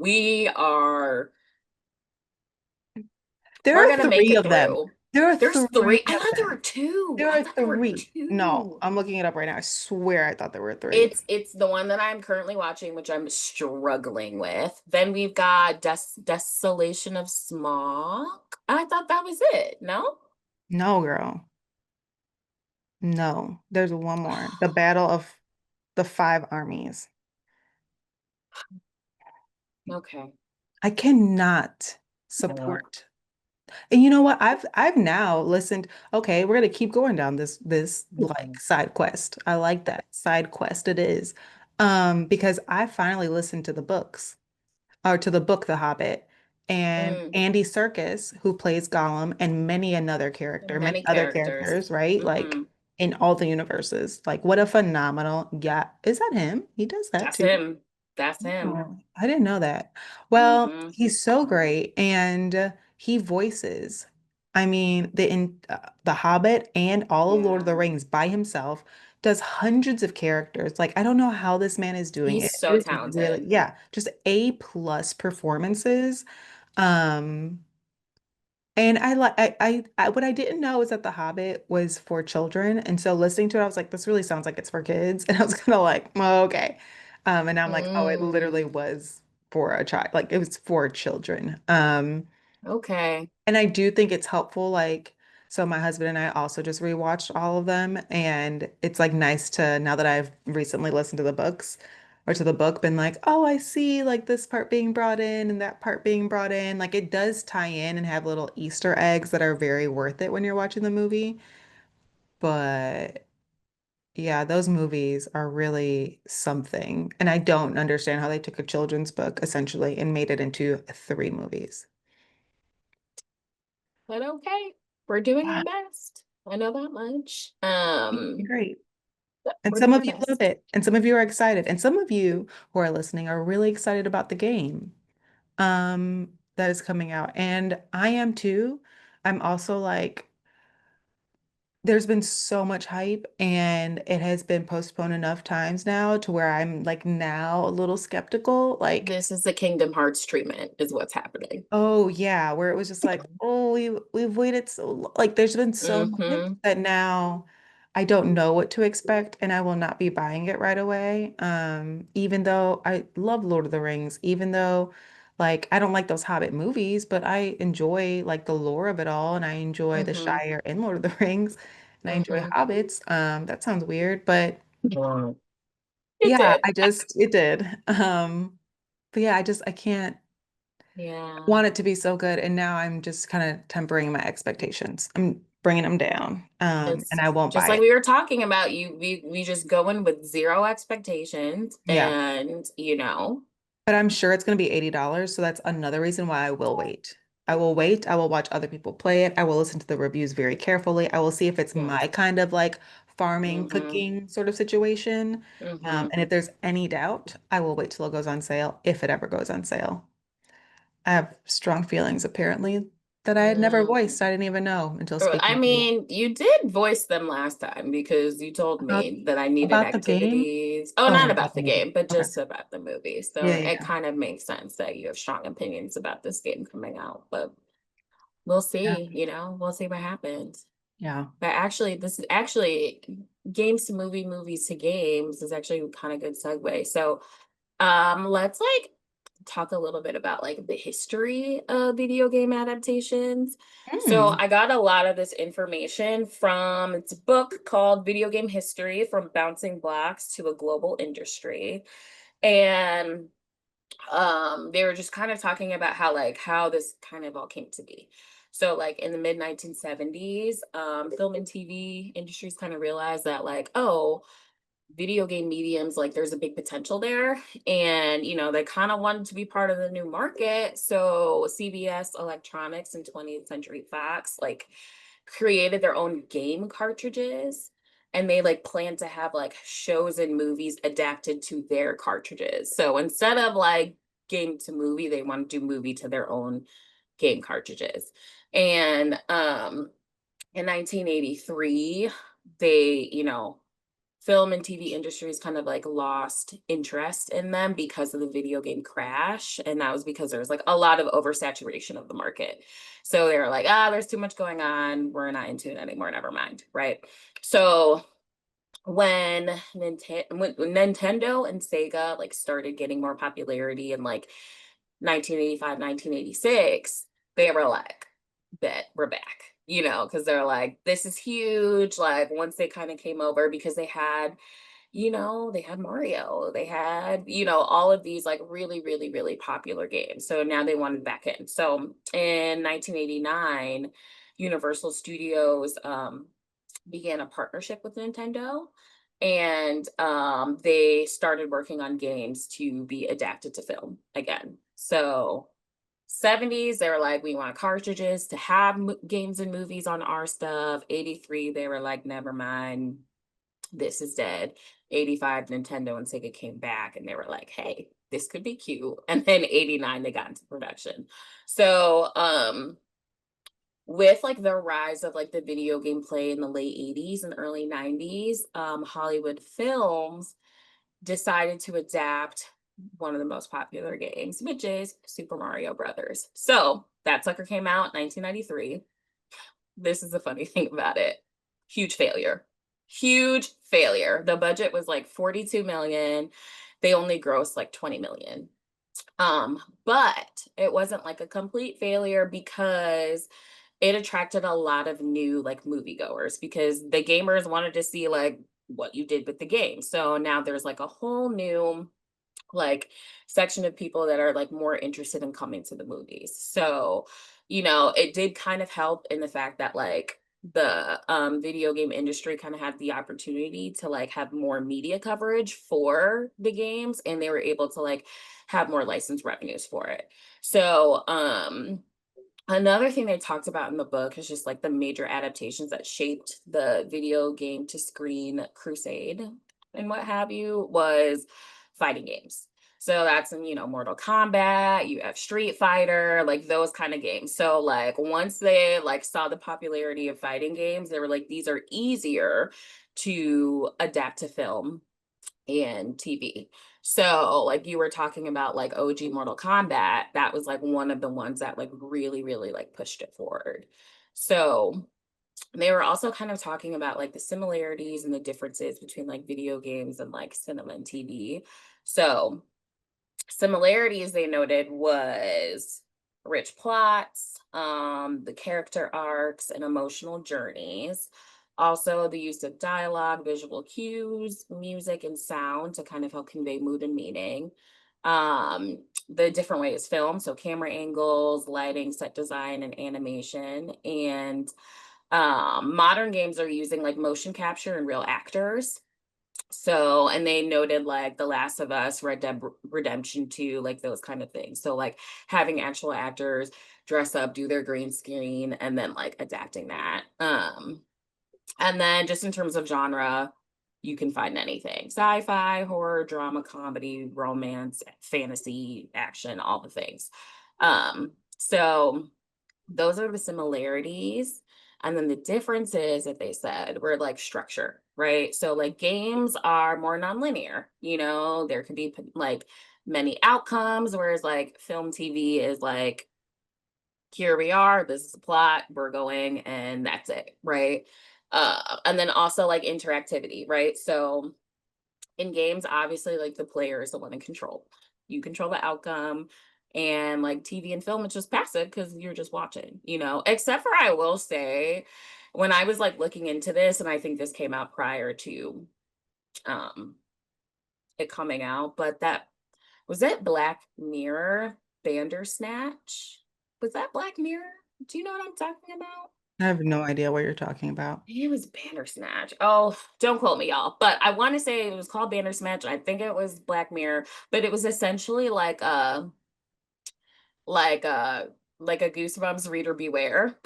There we're are gonna make three it of them. through. There are There's three three. I of thought there were them. two. There I are thought there were three. No, two. I'm looking it up right now. I swear I thought there were three. It's the one that I'm currently watching, which I'm struggling with. Then we've got Desolation of Smog. I thought that was it. No? No, girl. No. There's one more. The Battle of the Five Armies. Okay. I cannot No. support. And you know what? I've now listened. Okay, we're gonna keep going down this like side quest. I like that. Side quest it is. Because I finally listened to the books. Or to the book The Hobbit. And Mm, Andy Serkis, who plays Gollum, and many many other characters. characters, right? Like Mm-hmm. in all the universes. Like what a phenomenal, yeah. Is that him? He does that That's too. him. That's him. Oh, I didn't know that. Well, Mm-hmm. he's so great, and he voices. I mean, the Hobbit and all of Lord of the Yeah. Rings by himself does hundreds of characters. Like, I don't know how this man is doing He's it. so It is really, talented. yeah, just A plus performances. Um, and I like what I didn't know is that The Hobbit was for children. And so listening to it, I was like, this really sounds like it's for kids. And I was kind of like, oh, okay. And now I'm like, oh, it literally Mm, was for a child. Like it was for children. okay. And I do think it's helpful, like, so my husband and I also just rewatched all of them, and it's like nice to, now that I've recently listened to the books or to the book, been like, oh, I see like this part being brought in and that part being brought in. Like it does tie in and have little Easter eggs that are very worth it when you're watching the movie. But yeah, those movies are really something. And I don't understand how they took a children's book essentially and made it into three movies. But okay. We're doing our Yeah, best. I know that much. great. And We're some doing of our you love best. it, and some of you are excited, and some of you who are listening are really excited about the game that is coming out. And I am too. I'm also like, there's been so much hype, and it has been postponed enough times now to where I'm like now a little skeptical. Like, This is the Kingdom Hearts treatment, is what's happening. oh yeah, where it was just like, oh, we've waited like there's been so much Mm-hmm. that now I don't know what to expect and I will not be buying it right away. Even though I love Lord of the Rings, even though like I don't like those Hobbit movies, but I enjoy like the lore of it all and I enjoy the Mm-hmm. Shire in Lord of the Rings and I enjoy Mm-hmm. hobbits. That sounds weird, but It yeah, did. it did. But yeah, I can't Yeah. want it to be so good, and now I'm just kind of tempering my expectations. I'm bringing them down, It's and I won't just buy like it. we were talking about. We just go in with zero expectations, Yeah, and but I'm sure it's going to be $80, so that's another reason why I will wait. I will wait. I will watch other people play it. I will listen to the reviews very carefully. I will see if it's yeah. my kind of like farming, Mm-hmm. cooking sort of situation. Mm-hmm. And if there's any doubt, I will wait till it goes on sale, if it ever goes on sale. I have strong feelings, apparently, that I had never Yeah. voiced. I didn't even know until I speaking to you. mean, you did voice them last time because you told About me that I needed about the game? activities. Oh, Oh, not about about the the movie. game, but Okay. just about the movie. So Yeah, it yeah, kind of makes sense that you have strong opinions about this game coming out, but we'll yeah. see, we'll see what happens. Yeah. But actually, this is actually games to movie, movies to games is actually kind of good segue. So let's like talk a little bit about like the history of video game adaptations. So Hmm. I got a lot of this information from it's a book called Video Game History from Bouncing Blocks to a Global Industry. And they were just kind of talking about how this kind of all came to be. So like in the mid 1970s, film and TV industries kind of realized that like, oh, video game mediums, like there's a big potential there. And, they kind of wanted to be part of the new market. So CBS Electronics and 20th Century Fox like created their own game cartridges. And they like plan to have like shows and movies adapted to their cartridges. So instead of like game to movie, they want to do movie to their own game cartridges. And in 1983, they, film and TV industries kind of like lost interest in them because of the video game crash. And that was because there was like a lot of oversaturation of the market. So they were like, there's too much going on. We're not into it anymore. Never mind. Right. So when Nintendo and Sega like started getting more popularity in like 1985, 1986, they were like, bet we're back, because they're like, this is huge. Like once they kind of came over because they had Mario, they had, all of these like really, really, really popular games. So now they wanted back in. So in 1989, Universal Studios began a partnership with Nintendo, and they started working on games to be adapted to film again. So 70s, they were like, we want cartridges to have games and movies on our stuff. 83, they were like, never mind, this is dead. 85, Nintendo and Sega came back and they were like, hey, this could be cute. And then 89, they got into production. So with like the rise of like the video game play in the late 80s and early 90s, Hollywood films decided to adapt one of the most popular games, which is Super Mario Brothers. So that sucker came out 1993. This is the funny thing about it. Huge failure. Huge failure. The budget was like 42 million. They only grossed like 20 million. But it wasn't like a complete failure because it attracted a lot of new like moviegoers because the gamers wanted to see like what you did with the game. So now there's like a whole new like section of people that are like more interested in coming to the movies. So, it did kind of help in the fact that like the video game industry kind of had the opportunity to like have more media coverage for the games, and they were able to like have more license revenues for it. So, another thing they talked about in the book is just like the major adaptations that shaped the video game to screen crusade and what have you was fighting games. So that's in, Mortal Kombat, you have Street Fighter, like those kind of games. So like once they like saw the popularity of fighting games, they were like, these are easier to adapt to film and TV. So, like you were talking about like OG Mortal Kombat, that was like one of the ones that like really, really like pushed it forward. So, they were also kind of talking about like the similarities and the differences between like video games and like cinema and TV. So, similarities they noted was rich plots, the character arcs and emotional journeys, also the use of dialogue, visual cues, music and sound to kind of help convey mood and meaning, the different ways filmed, so camera angles, lighting, set design and animation, and modern games are using like motion capture and real actors. So, and they noted like The Last of Us, Red Dead Redemption 2, like those kind of things. So, like having actual actors dress up, do their green screen, and then like adapting that. And then just in terms of genre, you can find anything: sci-fi, horror, drama, comedy, romance, fantasy, action, all the things. So those are the similarities. And then the differences that they said were like structure, right? So like games are more nonlinear, there could be like many outcomes, whereas like film TV is like, here we are, this is the plot, we're going, and that's it, right? And then also like interactivity, right? So in games, obviously, like the player is the one in control. You control the outcome. And like TV and film, it's just passive because you're just watching, Except for I will say, when I was like looking into this, and I think this came out prior to um it coming out, but that was it Black Mirror Bandersnatch? Was that Black Mirror? Do you know what I'm talking about? I have no idea what you're talking about. It was Bandersnatch. Oh, don't quote me, y'all. But I want to say it was called Bandersnatch. And I think it was Black Mirror, but it was essentially like a like a Goosebumps reader beware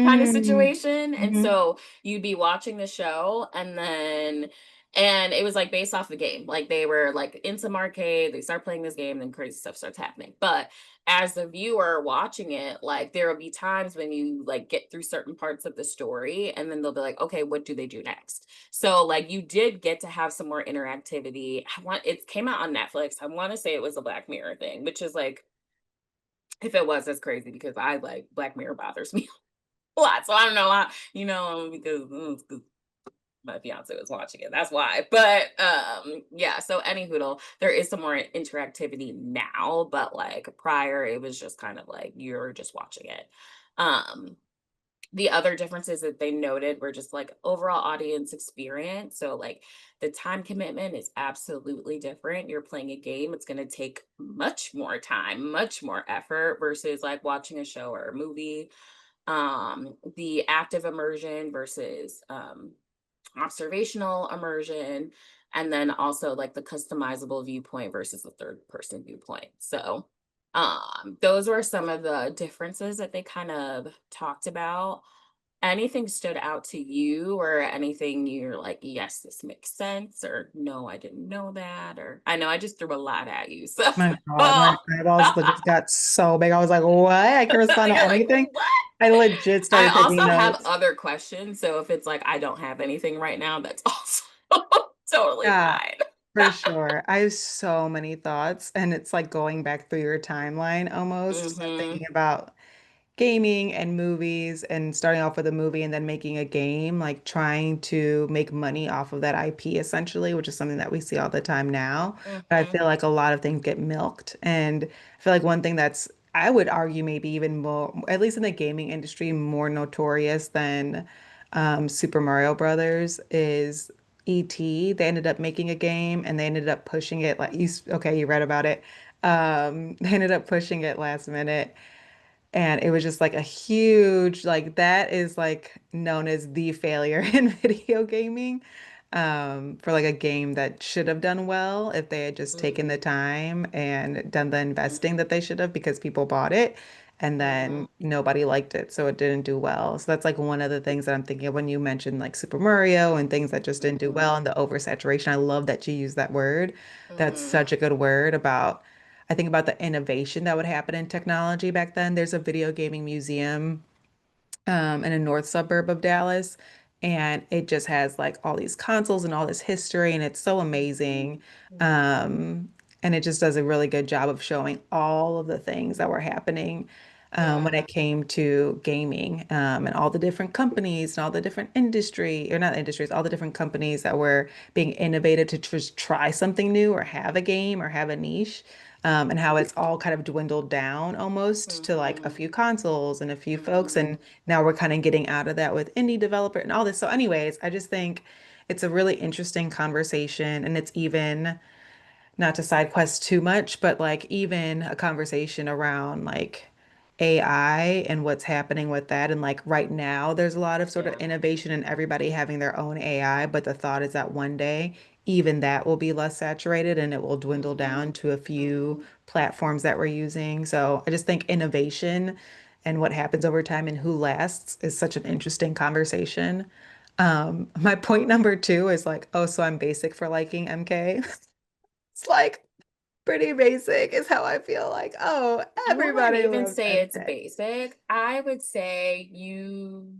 kind of Mm, situation. And hmm. so you'd be watching the show and it was like based off the game. Like they were like in some arcade, they start playing this game, then crazy stuff starts happening. But as the viewer watching it, like there will be times when you like get through certain parts of the story and then they'll be like, okay, what do they do next? So like you did get to have some more interactivity. It came out on Netflix. I want to say it was a Black Mirror thing, which is like if it was, that's crazy because I like Black Mirror bothers me a lot. So I don't know how, because my fiance was watching it. That's why. But yeah, so any hoodle, there is some more interactivity now, but like prior, it was just kind of like you're just watching it. Um, the other differences that they noted were just like overall audience experience. So, like, the time commitment is absolutely different. You're playing a game, it's going to take much more time, much more effort versus like watching a show or a movie. The active immersion versus observational immersion, and then also like the customizable viewpoint versus the third person viewpoint. So, those were some of the differences that they kind of talked about. Anything stood out to you or anything you're like, yes, this makes sense, or no, I didn't know that, or I know I just threw a lot at you. So My God, my oh, eyeballs just got so big. I was like, what? I can't respond to you're like, anything. what? I legit I started taking also have notes. other questions. So if it's like I don't have anything right now, that's also totally Yeah, fine. for sure. I have so many thoughts, and it's like going back through your timeline almost. So Hmm. thinking about gaming and movies and starting off with a movie and then making a game, like trying to make money off of that IP essentially, which is something that we see all the time now. But I Hmm. feel like a lot of things get milked. And I feel like one thing that's, I would argue maybe even more, at least in the gaming industry, more notorious than Super Mario Brothers is E.T. They ended up making a game and they ended up pushing it like okay, you read about it. They ended up pushing it last minute and it was just like a huge, like that is like known as the failure in video gaming. For like a game that should have done well if they had just taken the Hmm. time and done the investing that they should have because people bought it and Hmm. then nobody liked it, so it didn't do well. So that's like one of the things that I'm thinking of when you mentioned like Super Mario and things that just didn't do Hmm. well and the oversaturation. I love that you use that word. That's Hmm. such a good word about I think about the innovation that would happen in technology back then. There's a video gaming museum in a north suburb of Dallas, and it just has like all these consoles and all this history, and it's so amazing. Um, and it just does a really good job of showing all of the things that were happening when Yeah. it came to gaming and all the different companies and all the different industry, or not industries, all the different companies that were being innovative to just try something new or have a game or have a niche. And how it's all kind of dwindled down almost to like a Hmm. few consoles and a few folks. Hmm. And now we're kind of getting out of that with indie developer and all this. So, anyways, I just think it's a really interesting conversation. And it's even not to side quest too much, but like even a conversation around like AI and what's happening with that. And like right now, there's a lot of sort of Yeah. innovation and everybody having their own AI. But the thought is that one day, even that will be less saturated and it will dwindle Hmm. down to a few Hmm. platforms that we're using. So I just think innovation and what happens over time and who lasts is such an interesting conversation. My point number two is like, oh, so I'm basic for liking MK. It's like pretty basic is how I feel like, oh, I wouldn't everybody even loves say it's MK. basic. I would say you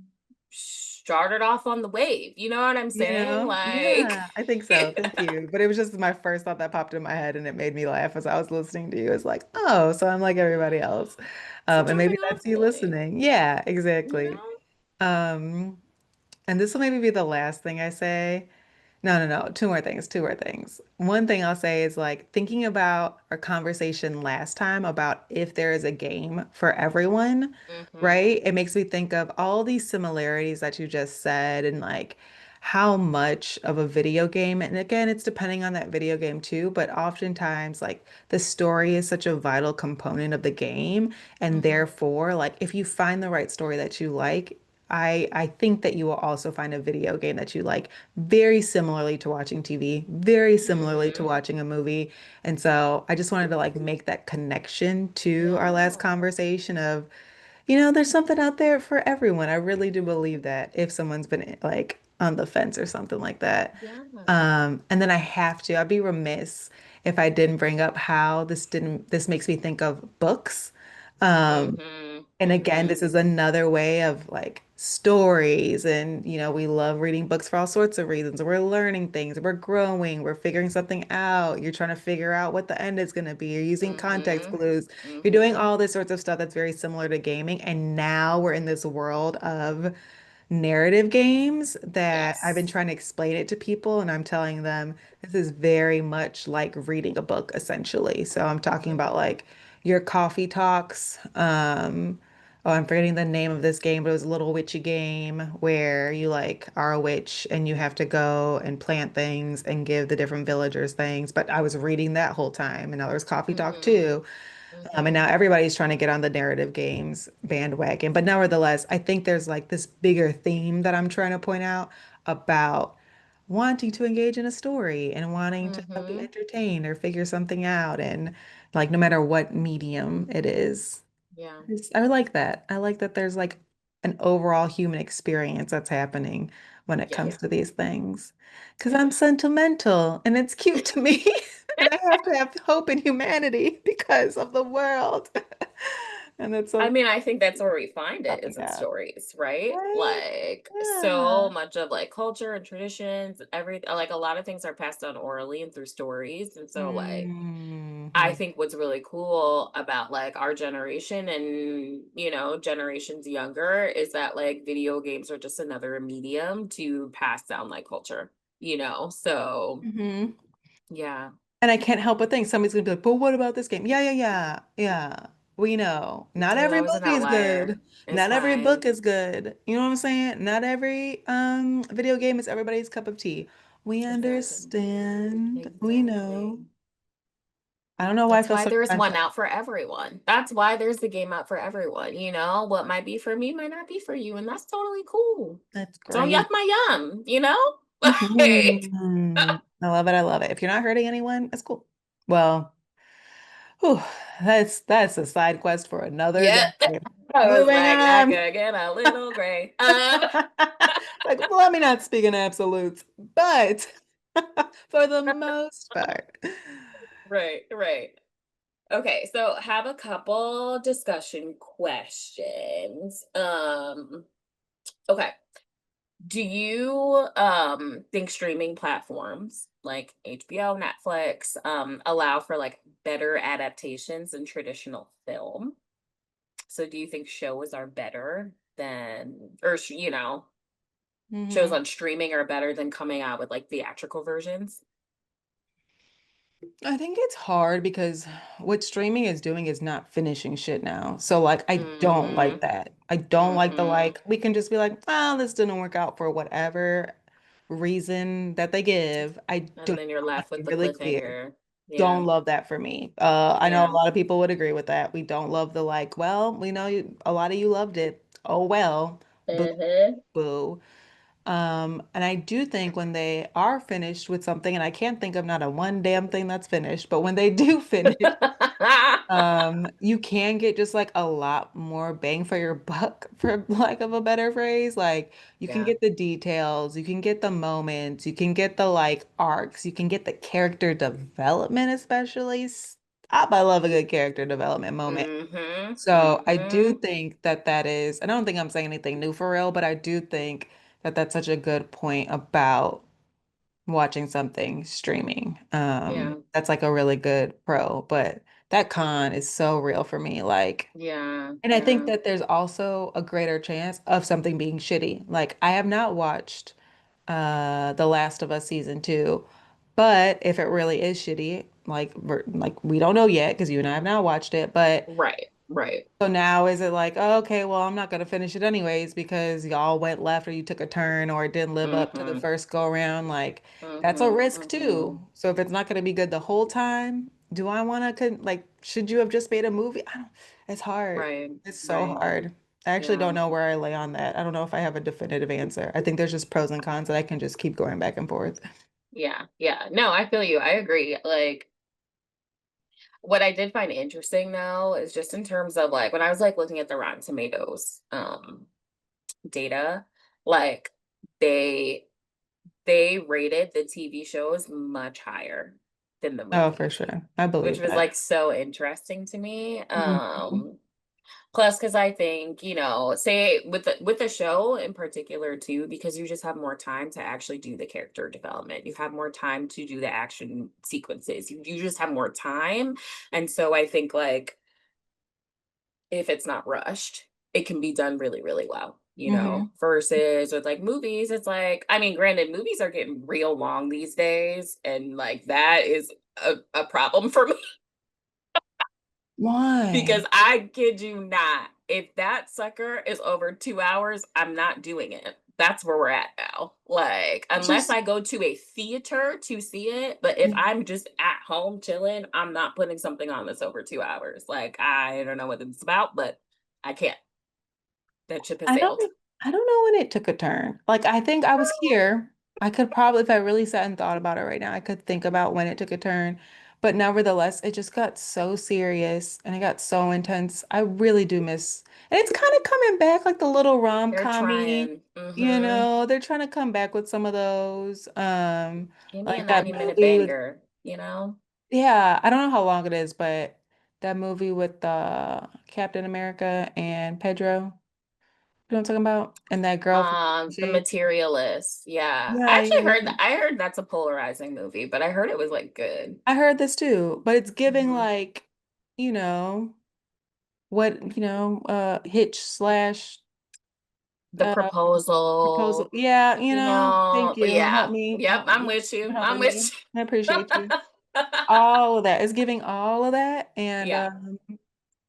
started off on the wave. You know what I'm You saying? know? Like, Yeah, I think so. Thank you. But it was just my first thought that popped in my head and it made me laugh as I was listening to you. It's like, oh, so I'm like everybody else. so And maybe jumping off that's you the wave, listening. Yeah, you exactly. know? Um, and this will maybe be the last thing I say. No, no, no. Two more things. Two more things. One thing I'll say is like thinking about our conversation last time about if there is a game for everyone, Hmm. right? It makes me think of all these similarities that you just said and like how much of a video game, and again, it's depending on that video game too, but oftentimes like the story is such a vital component of the game. And Hmm. therefore, like if you find the right story that you like, I think that you will also find a video game that you like very similarly to watching TV, very similarly to Hmm. watching a movie. And so I just wanted to like make that connection to our last Yeah. conversation of, there's something out there for everyone. I really do believe that if someone's been like on the fence or something like that. Yeah. And then I'd be remiss if I didn't bring up how this makes me think of books. Um, Hmm. and again, Hmm. this is another way of like stories. And, we love reading books for all sorts of reasons. We're learning things, we're growing, we're figuring something out. You're trying to figure out what the end is going to be. You're using context Hmm. clues. You're doing Hmm. all this sorts of stuff that's very similar to gaming. And now we're in this world of narrative games that I've been Yes. trying to explain it to people, and I'm telling them this is very much like reading a book, essentially. So I'm talking about Hmm. like your coffee talks. Oh, I'm forgetting the name of this game, but it was a little witchy game where you like are a witch and you have to go and plant things and give the different villagers things. But I was reading that whole time, and now there's coffee talk Hmm. too. And Hmm. now everybody's trying to get on the narrative games bandwagon. But nevertheless, I think there's like this bigger theme that I'm trying to point out about wanting to engage in a story and wanting to be Hmm. entertained or figure something out. And like, no matter what medium it is, Yeah. I like that. I like that there's like an overall human experience that's happening when it Yeah. comes to these things. Because Yeah. I'm sentimental and it's cute to me. And I have to have hope in humanity because of the world. And it's I something mean, I think that's where we find it helping is in out. stories, right? Right? Like so Yeah. much of like culture and traditions, every like a lot of things are passed down orally and through stories. And so like I Hmm. think what's really cool about like our generation and generations younger is that like video games are just another medium to pass down like culture. So Hmm. yeah, And I can't help but think somebody's gonna be like, but what about this game? Yeah, yeah, yeah, yeah. We know. Not there's every always an movie is good. outlier. It's Not every book fine. is good. You know what I'm saying? Not every video game is everybody's cup of tea. We Exactly. understand. We know. Exactly. I don't know why I That's feel why so there's one defensive. out for everyone. That's why there's the game out for everyone. What might be for me might not be for you, and that's totally cool. That's Don't yuck great. my yum? Like, Mhm. I love it. I love it. If you're not hurting anyone, it's cool. Well, whew, that's a side quest for another yeah. day. I was Moving like, that on. could get a little gray. Like, let me not speak in absolutes, but for the most part. Right, right. Okay, so have a couple discussion questions. Okay. Do you think streaming platforms like HBO, Netflix allow for like better adaptations than traditional film? So do you think shows are better than shows Mhm. on streaming are better than coming out with like theatrical versions? I think it's hard because what streaming is doing is not finishing shit now. So like I don't like Mhm. that. I don't like the Mhm. like we can just be like, well, this didn't work out for whatever reason that they give. I And don't then you're I want left to be with the really clear. cliffhanger. Yeah. Don't love that for me. I know a Yeah. lot of people would agree with that. We don't love the like, well, we know a lot of you loved it. Oh well, boo Mhm. boo. And I do think when they are finished with something, and I can't think of not a one damn thing that's finished, but when they do finish, you can get just like a lot more bang for your buck, for lack of a better phrase. Like you can Yeah. get the details, you can get the moments, you can get the like arcs, you can get the character development, especially. Stop, I love a good character development moment. Mhm. So I do Mhm. think that that is, and I don't think I'm saying anything new for real, but I do think that that's such a good point about watching something streaming. Yeah. That's like a really good pro, but that con is so real for me. Like, Yeah. and I think Yeah. that there's also a greater chance of something being shitty. Like, I have not watched The Last of Us season two, but if it really is shitty, like we don't know yet because you and I have not watched it, but Right. Right. so now is it like, oh, okay, well, I'm not gonna finish it anyways because y'all went left or you took a turn or it didn't live up to the Mhm. first go around. Like that's a Mhm. risk too. Mhm. So if it's not gonna be good the whole time, do I wanna like should you have just made a movie? I don't, it's hard. Right. It's so Right. hard. I actually Yeah. don't know where I lay on that. I don't know if I have a definitive answer. I think there's just pros and cons that I can just keep going back and forth. Yeah. Yeah. No, I feel you. I agree. Like, what I did find interesting though is just in terms of like when I was like looking at the Rotten Tomatoes data, like they they rated the TV shows much higher than the Oh, for movies, sure. I which believe was that. like so interesting to me. Mhm. Plus, because I think, say with the show in particular too, because you just have more time to actually do the character development. You have more time to do the action sequences. You just have more time. And so I think like if it's not rushed, it can be done really, really well, Hmm. versus with like movies, it's like, I mean, granted, movies are getting real long these days, and like that is a problem for me. Because Why? I kid you not, if that sucker is over 2 hours, I'm not doing it. That's where we're at now. Like, I unless just I go to a theater to see it, but if I'm just at home chilling, I'm not putting something on that's over 2 hours. Like, I don't know what it's about, but I can't. That ship has I sailed. don't I don't know when it took a turn. Like I think I was here. I could probably, if I really sat and thought about it right now, I could think about when it took a turn. But nevertheless, it just got so serious and it got so intense. I really do miss, and it's kind of coming back like the little They're rom-commy, trying. Mhm. they're trying to come back with some of those. Give me a Like that 90-minute movie with, banger. yeah, I don't know how long it is, but that movie with Captain America and Pedro. You know what I'm talking about? And that girl from The Shade. Materialist. Yeah. I Yeah, actually yeah, heard yeah. that. I heard that's a polarizing movie, but I heard it was like good. I heard this too, but it's giving Mhm. like, you know, Hitch slash The uh proposal. Proposal, Yeah, thank you. Help yeah. me. Yep, Help I'm me. with you. You're I'm helping with me. I you. appreciate you. All of that. It's giving all of that. And Yeah.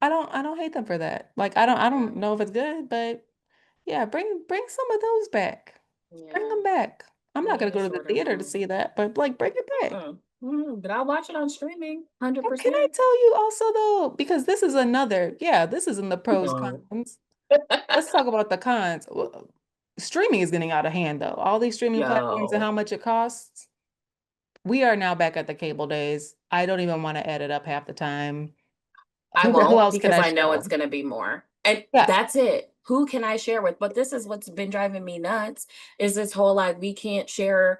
I don't hate them for that. Like I don't Yeah. know if it's good, but yeah, bring some of those back. Bring Yeah. them back. I'm Give not me gonna a go to the shorter theater to one. see that, but like bring it back. Mm-mm. Mm, but I'll watch it on streaming, Oh, can I 100%. tell you also though, because this is in the pros No. cons. Let's talk about the cons. Streaming is getting out of hand though. All these streaming platforms and Yo, how much it costs. We are now back at the cable days. I don't even want to add it up half the time. I Who won't else can because I I know share? it's going to be more. And Yeah. that's it. Who can I share with? But this is what's been driving me nuts is this whole like we can't share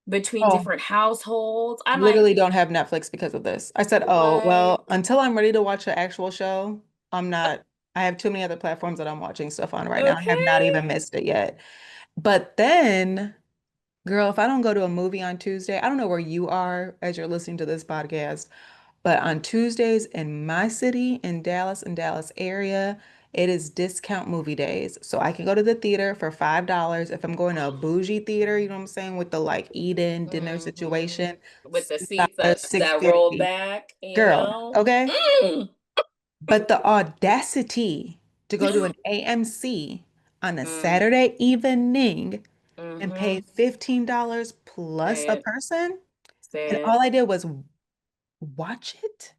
between Oh, different households. I'm like, literally don't have Netflix because of this. I said, oh, what? well, until I'm ready to watch an actual show, I'm not. I have too many other platforms that I'm watching stuff on right now. I have not Okay. even missed it yet. But then, girl, if I don't go to a movie on Tuesday, I don't know where you are as you're listening to this podcast, but on Tuesdays in my city, in Dallas and Dallas area, it is discount movie days. So I can go to the theater for $5. If I'm going to a bougie theater, you know what I'm saying, with the like eat-in dinner Hmm. situation, With the seats $6, that roll 6.50. back, Girl, okay? Mm. But the audacity to go to an AMC on a Mm. Saturday evening and pay Mm-hmm. $15 plus Say a it. person, and Say all it. I did was watch it.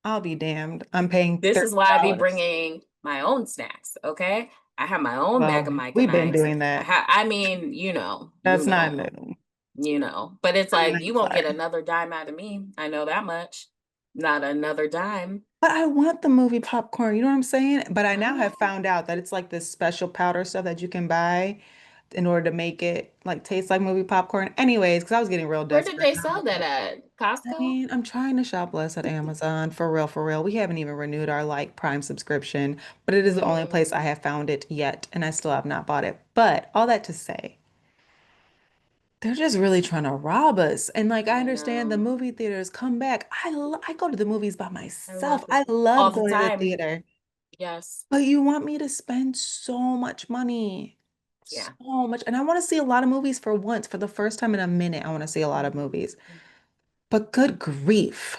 I'll be damned. I'm paying This is why I be $30. bringing my own snacks, okay? I have my own bag of Well, Mike and we've been Ike's. doing that. I mean, That's not new. But it's I'm like not you won't get sorry. another dime out of me. I know that much. Not another dime. But I want the movie popcorn, you know what I'm saying? But I I now have know. found out that it's like this special powder stuff that you can buy in order to make it like taste like movie popcorn. Anyways, because I was getting real Where did desperate. they sell that at? I Costco? mean, I'm trying to shop less at Amazon for real, for real. We haven't even renewed our like Prime subscription, but it is the only Mm, place I have found it yet, and I still have not bought it. But all that to say, they're just really trying to rob us. And like I I understand the know. movie theaters come back. I go to the movies by I myself. love it. I love All the going to the time. theater. Yes. But you want me to spend so much money. Yeah. So much. And I want to see a lot of movies for once. For the first time in a minute, I want to see a lot of movies. But good grief.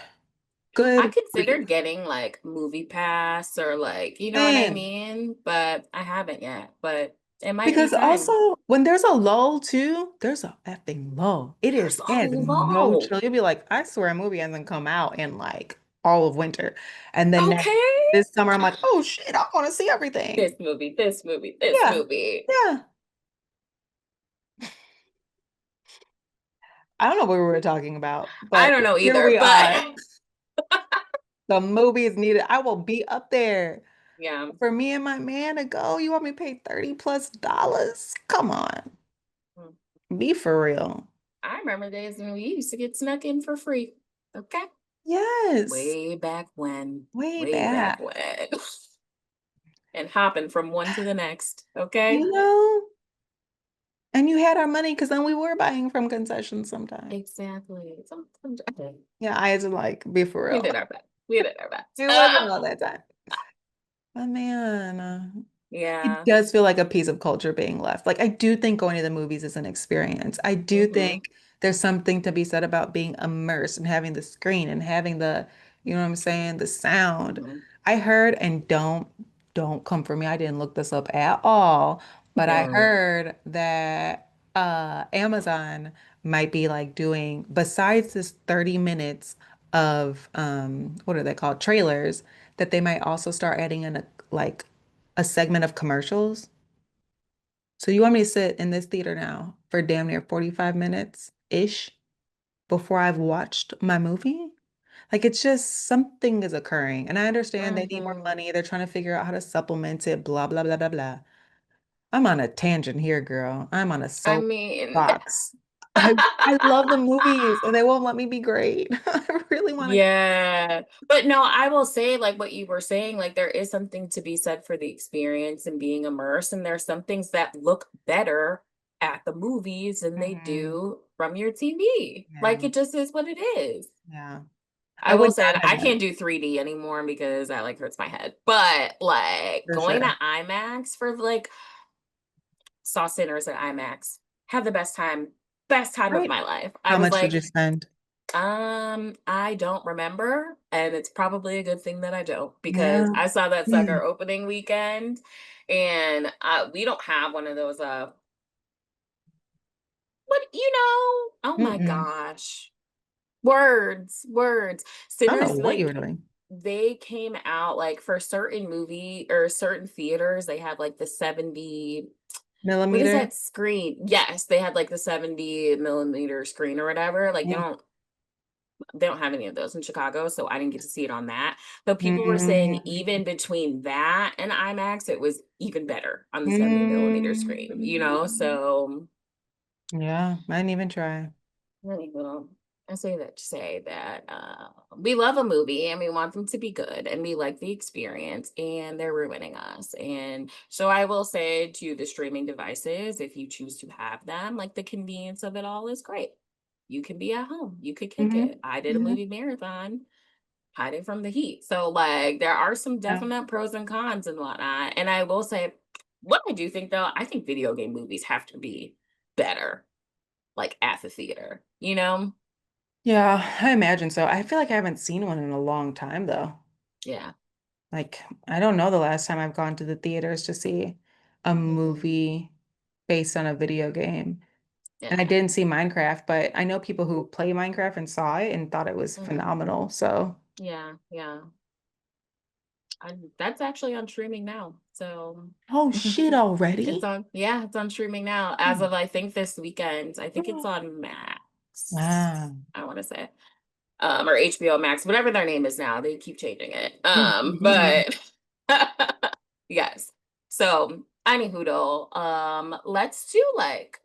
I Good grief. considered getting like Movie Pass or like, you know what I Man. mean? But I haven't yet. But it might be Because time. also when there's a lull too, there's a effing lull. There's a It has no lull. chill. You'll be like, I swear a movie hasn't come out in like all of winter. And then Okay. this summer, I'm like, oh shit, I want to see everything. This movie, this movie, this Yeah. movie. Yeah. I don't know what we were talking about, I but don't know here either, we but are. The movie is needed. I will be up there. yeah. For me and my man to go, you want me to pay 30 plus dollars? Come on. Be for real. I remember days when we used to get snuck in for free. Okay. Yes. Way back when. Way Way back back. when. And hopping from one to the next. Okay. You know? And you had our money because then we were buying from concessions sometimes. Exactly. Okay. Yeah, I had to like be for We real. did our best. We did our best. It wasn't all that time. But man, it Yeah. does feel like a piece of culture being left. Like I do think going to the movies is an experience. I do Mm-hmm. think there's something to be said about being immersed and having the screen and having the, you know what I'm saying, the sound. Mm-hmm. I heard, and don't come for me. I didn't look this up at all, but I Yeah. heard that Amazon might be like doing besides this 30 minutes of what are they called? Trailers, that they might also start adding in like a segment of commercials. So you want me to sit in this theater now for damn near 45 minutes ish before I've watched my movie? Like it's just something is occurring. And I understand they need more Mm-hmm. money. They're trying to figure out how to supplement it, blah, blah, blah, blah, blah. I'm on a tangent here, girl. I'm on a I mean, soapbox. I love the movies and they won't let me be great. I really want to. yeah. But no, I will say, like what you were saying, like there is something to be said for the experience and being immersed. And there's some things that look better at the movies than they Mhm. do from your TV. Like Yeah. it just is what it is. Yeah. I I would will say not I have can't went do 3D anymore because that like hurts my head. But like for going to sure. IMAX for like saw Sinners at IMAX, had the best time of Right. my life. I How was much did you like, spend? I don't remember, and it's probably a good thing that I don't because Yeah. I saw that Yeah. sucker opening weekend, and we don't have one of those. But oh my Mm-mm. gosh, words. I don't know Sinners what you like were doing. they came out like for certain movie or certain theaters, they had like the 70. What is Millimeter? that screen? Yes, they had like the 70 millimeter screen or whatever. Like Yeah. they don't have any of those in Chicago, so I didn't get to see it on that. But people were saying Mm. even between that and IMAX, it was even better on the 70 millimeter screen, Mm. So Yeah, I didn't even try. well, I say that to say that we love a movie and we want them to be good and we like the experience and they're ruining us. And so I will say to the streaming devices, if you choose to have them, like the convenience of it all is great. You can be at home, you could kick Hmm. it. I did a Hmm. movie marathon hiding from the heat. So like there are some Yeah. definite pros and cons and whatnot. And I will say what I do think though, I think video game movies have to be better, like at the theater. Yeah, I imagine so. I feel like I haven't seen one in a long time though. Yeah. Like, I don't know the last time I've gone to the theaters to see a Mhm. movie based on a video game. And I Yeah. didn't see Minecraft, but I know people who play Minecraft and saw it and thought it was Mhm. phenomenal. So, Yeah, yeah. That's actually on streaming now. So oh shit it's already? on, yeah, it's on streaming now as of I think this weekend. I think it's on Max, Wow. I want to say. Or HBO Max, whatever their name is now. They keep changing it. But yes. So anywho, let's do like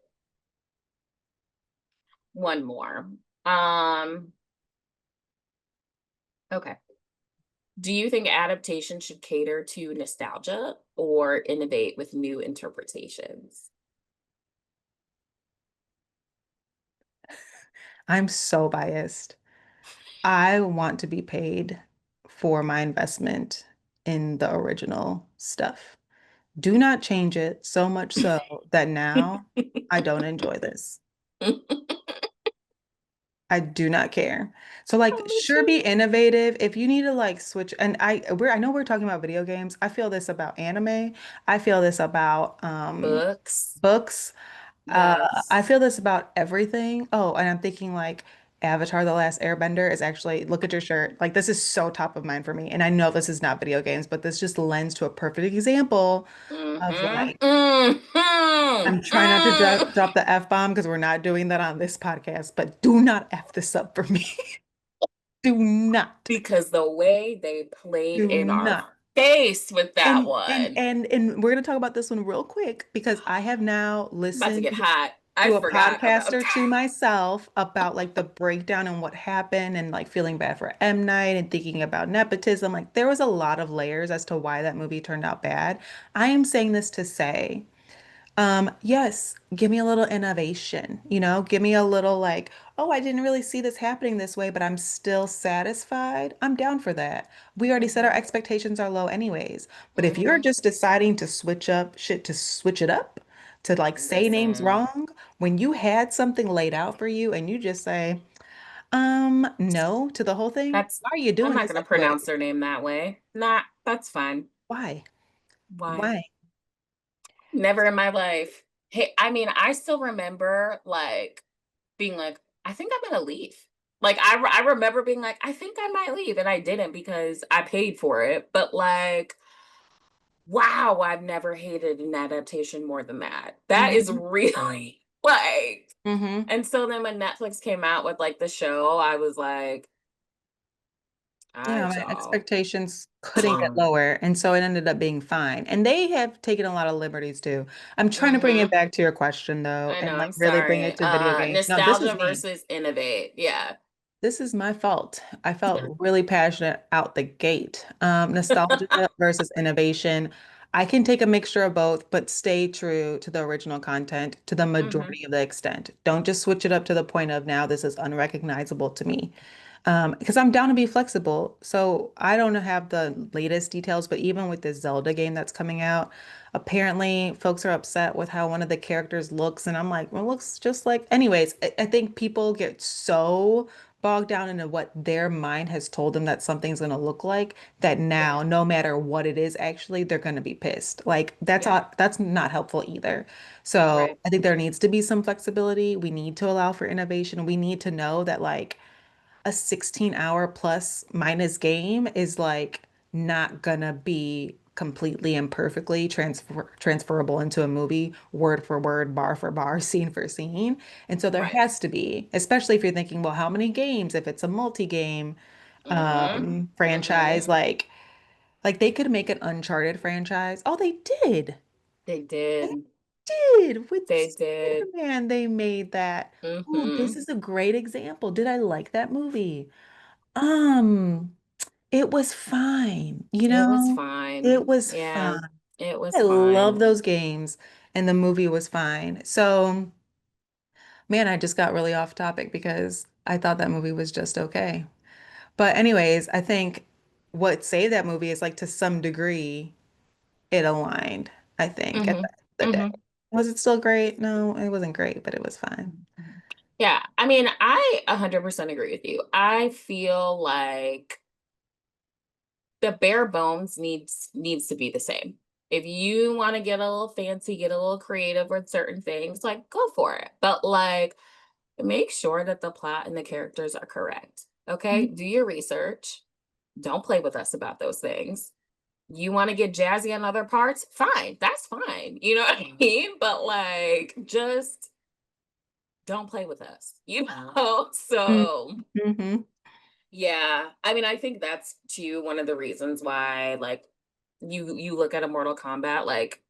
one more. Um, okay. Do you think adaptation should cater to nostalgia or innovate with new interpretations? I'm so biased. I want to be paid for my investment in the original stuff. Do not change it so much so that now I don't enjoy this. I do not care. So like Oh, me sure be too. innovative if you need to like switch and I know we're talking about video games. I feel this about anime. I feel this about Books. books. Uh, Yes. I feel this about everything. Oh, and I'm thinking like Avatar: The Last Airbender is actually, look at your shirt. Like this is so top of mind for me. And I know this is not video games, but this just lends to a perfect example of Mm-hmm. like Mm-hmm. I'm trying not to Mm. drop the F-bomb because we're not doing that on this podcast, but do not F this up for me. Do not. Because the way they played Do in our not. face with that And one, and and we're gonna talk about this one real quick because I have now about to listened get hot. I to a forgot about podcaster to myself about like the breakdown and what happened and like feeling bad for M. Night and thinking about nepotism. Like there was a lot of layers as to why that movie turned out bad. I am saying this to say yes, give me a little innovation, give me a little like, oh, I didn't really see this happening this way, but I'm still satisfied. I'm down for that. We already said our that. expectations are low anyways. But if you're Hmm. just deciding to switch up shit to switch it up, to like say names Listen, wrong, when you had something laid out for you and you just say, no to the whole thing, that's why are you I'm doing not this gonna anyway? pronounce their name that way. Nah, that's fine. Why? Why? Why? Never in my life. Hey, I mean, I still remember like being like, I think I'm gonna leave. Like I remember being like, I think I might leave, and I didn't because I paid for it. But like, wow, I've never hated an adaptation more than that. That is Hmm. really like. Hmm. And so then when Netflix came out with like the show, I was like, all Yeah, right, my y'all. expectations couldn't get lower. And so it ended up being fine. And they have taken a lot of liberties too. I'm trying to bring it Hmm. back to your question though, I know, and like I'm really bring sorry. it to video games. No, this Nostalgia is me. versus innovate. Yeah. This is my fault. I felt really passionate out the gate. Nostalgia versus innovation. I can take a mixture of both, but stay true to the original content to the Hmm. majority of the extent. Don't just switch it up to the point of now this is unrecognizable to me. Because I'm down to be flexible. So I don't have the latest details, but even with this Zelda game that's coming out, apparently folks are upset with how one of the characters looks. And I'm like, well, it looks just like, anyways, I think people get so bogged down into what their mind has told them that something's going to look like that Yeah. now, no matter what it is, actually, they're going to be pissed. Like Yeah. that's not helpful either. So Right. I think there needs to be some flexibility. We need to allow for innovation. We need to know that like a 16-hour plus minus game is like not gonna be completely and perfectly transferable into a movie, word for word, bar for bar, scene for scene. And so there Right. has to be, especially if you're thinking, well, how many games? If it's a multi-game Hmm. Hmm. franchise, like they could make an Uncharted franchise. Oh, they did. They They did. did with They did. Spider-Man. They made that. Oh, this Hmm. is a great example. Did I like that movie? Um, it was fine, It was fine. It was Yeah. fine. It was I love fine. those games, and the movie was fine. So, man, I just got really off topic because I thought that movie was just okay. But anyways, I think what saved that movie is like to some degree it aligned, I think, at Hmm. the end of the day. Hmm. Was it still great? No, it wasn't great, but it was fine. Yeah. I mean, I 100% agree with you. I feel like the bare bones needs to be the same. If you want to get a little fancy, get a little creative with certain things, like go for it. But like make sure that the plot and the characters are correct. Okay? Mhm. Do your research. Don't play with us about those things. You want to get jazzy on other parts? Fine. That's fine. You know what I mean? But like just don't play with us. You know? So Mhm. yeah, I mean, I think that's too one of the reasons why like you look at a Mortal Kombat like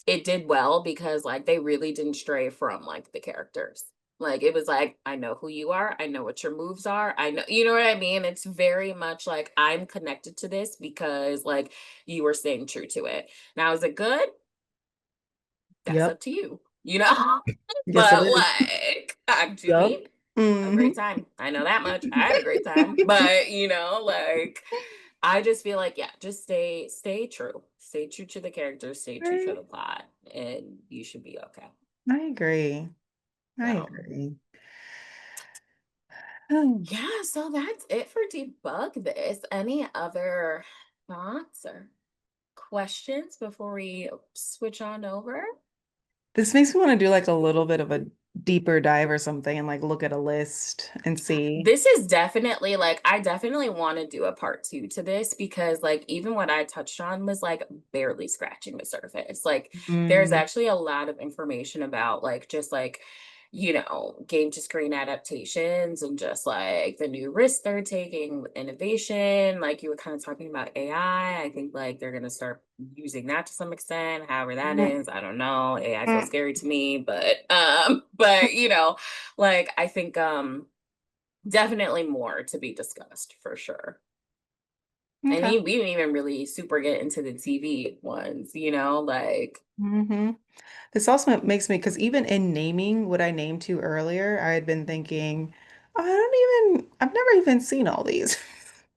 it did well because like they really didn't stray from like the characters. Like it was like I know who you are, I know what your moves are. I know, you know what I mean? It's very much like I'm connected to this because like you were staying true to it. Now is it good? That's Yep. up to you. You know? Yes, it But is. like to Yep. me a great Hmm. time. I know that much. I had a great time. But, you know, like I just feel like, yeah, just stay true. Stay true to the characters, stay true to Right. the plot, and you should be okay. I agree. I So agree. Hmm. yeah, so that's it for debug this. Any other thoughts or questions before we switch on over? This makes me want to do like a little bit of a deeper dive or something and like look at a list and see. This is definitely like I definitely want to do a part two to this because like even what I touched on was like barely scratching the surface. Like there's Mm, actually a lot of information about like just like game to screen adaptations and just like the new risks they're taking with innovation. Like you were kind of talking about AI. I think like they're gonna start using that to some extent, however that mm, is. I don't know. AI feels mm. scary to me, but like I think definitely more to be discussed for sure. And Okay. we didn't even really super get into the TV ones, like hmm This also makes me, because even in naming what I named to earlier, I had been thinking, I've never even seen all these.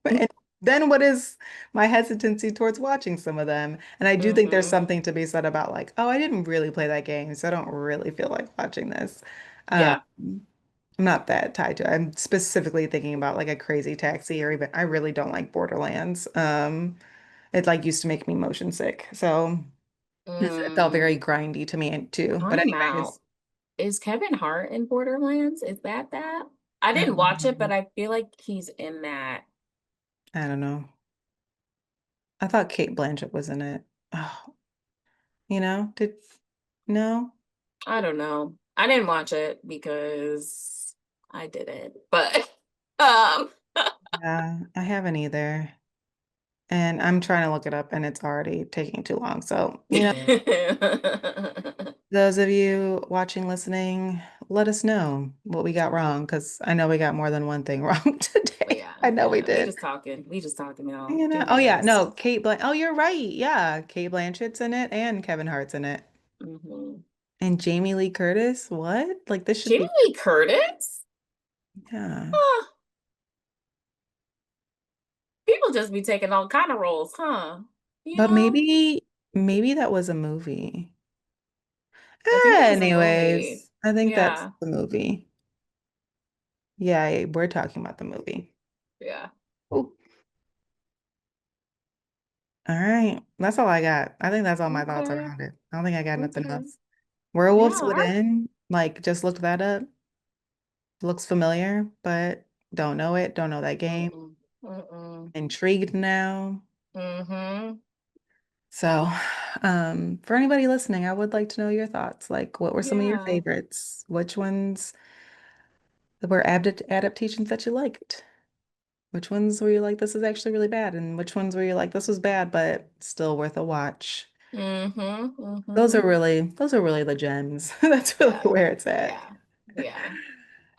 And then what is my hesitancy towards watching some of them? And I do think there's hmm something to be said about like, oh, I didn't really play that game, so I don't really feel like watching this. Um, yeah. I'm not that tied to it. I'm specifically thinking about like a Crazy Taxi or even I really don't like Borderlands. It like used to make me motion sick. So it felt very Mm, grindy to me too. But time out. anyways, Is Kevin Hart in Borderlands? Is that? I didn't watch it, but um, I feel like he's in that. I don't know. I thought Kate Blanchett was in it. Oh, did no? I don't know. I didn't watch it because I didn't. But um Yeah, I haven't either. And I'm trying to look it up and it's already taking too long. So, those of you watching, listening, let us know what we got wrong because I know we got more than one thing wrong But today. yeah, I know we yeah, we did. just talking. We just talking, y'all. Doing Oh our yeah, best. no, Oh, you're right. Yeah, Kate Blanchett's in it and Kevin Hart's in it. Hmm And Jamie Lee Curtis. What? Like this should Jamie be, Lee Curtis? yeah. Huh. People just be taking all kind of roles, huh? You But know? maybe that was a movie. I think it was a movie. Anyways, I think that's Yeah, the movie. Yeah, we're talking about the movie. yeah. Ooh, all right. That's all I got. I think that's all my thoughts Okay, around it. I don't think I got nothing okay. else. Yeah, Werewolves all right. Within, like just looked that up. Looks familiar, but don't know it. Don't know that game. Mm-mm. Mm-mm. Intrigued now. Mm-hmm. So, for anybody listening, I would like to know your thoughts. Like, what were some of your Yeah. favorites? Which ones were adaptations that you liked? Which ones were you like, this is actually really bad? And which ones were you like, this was bad, but still worth a watch? Mm-hmm. Mm-hmm. Those are really the gems. That's really Yeah. where it's at. Yeah. Yeah.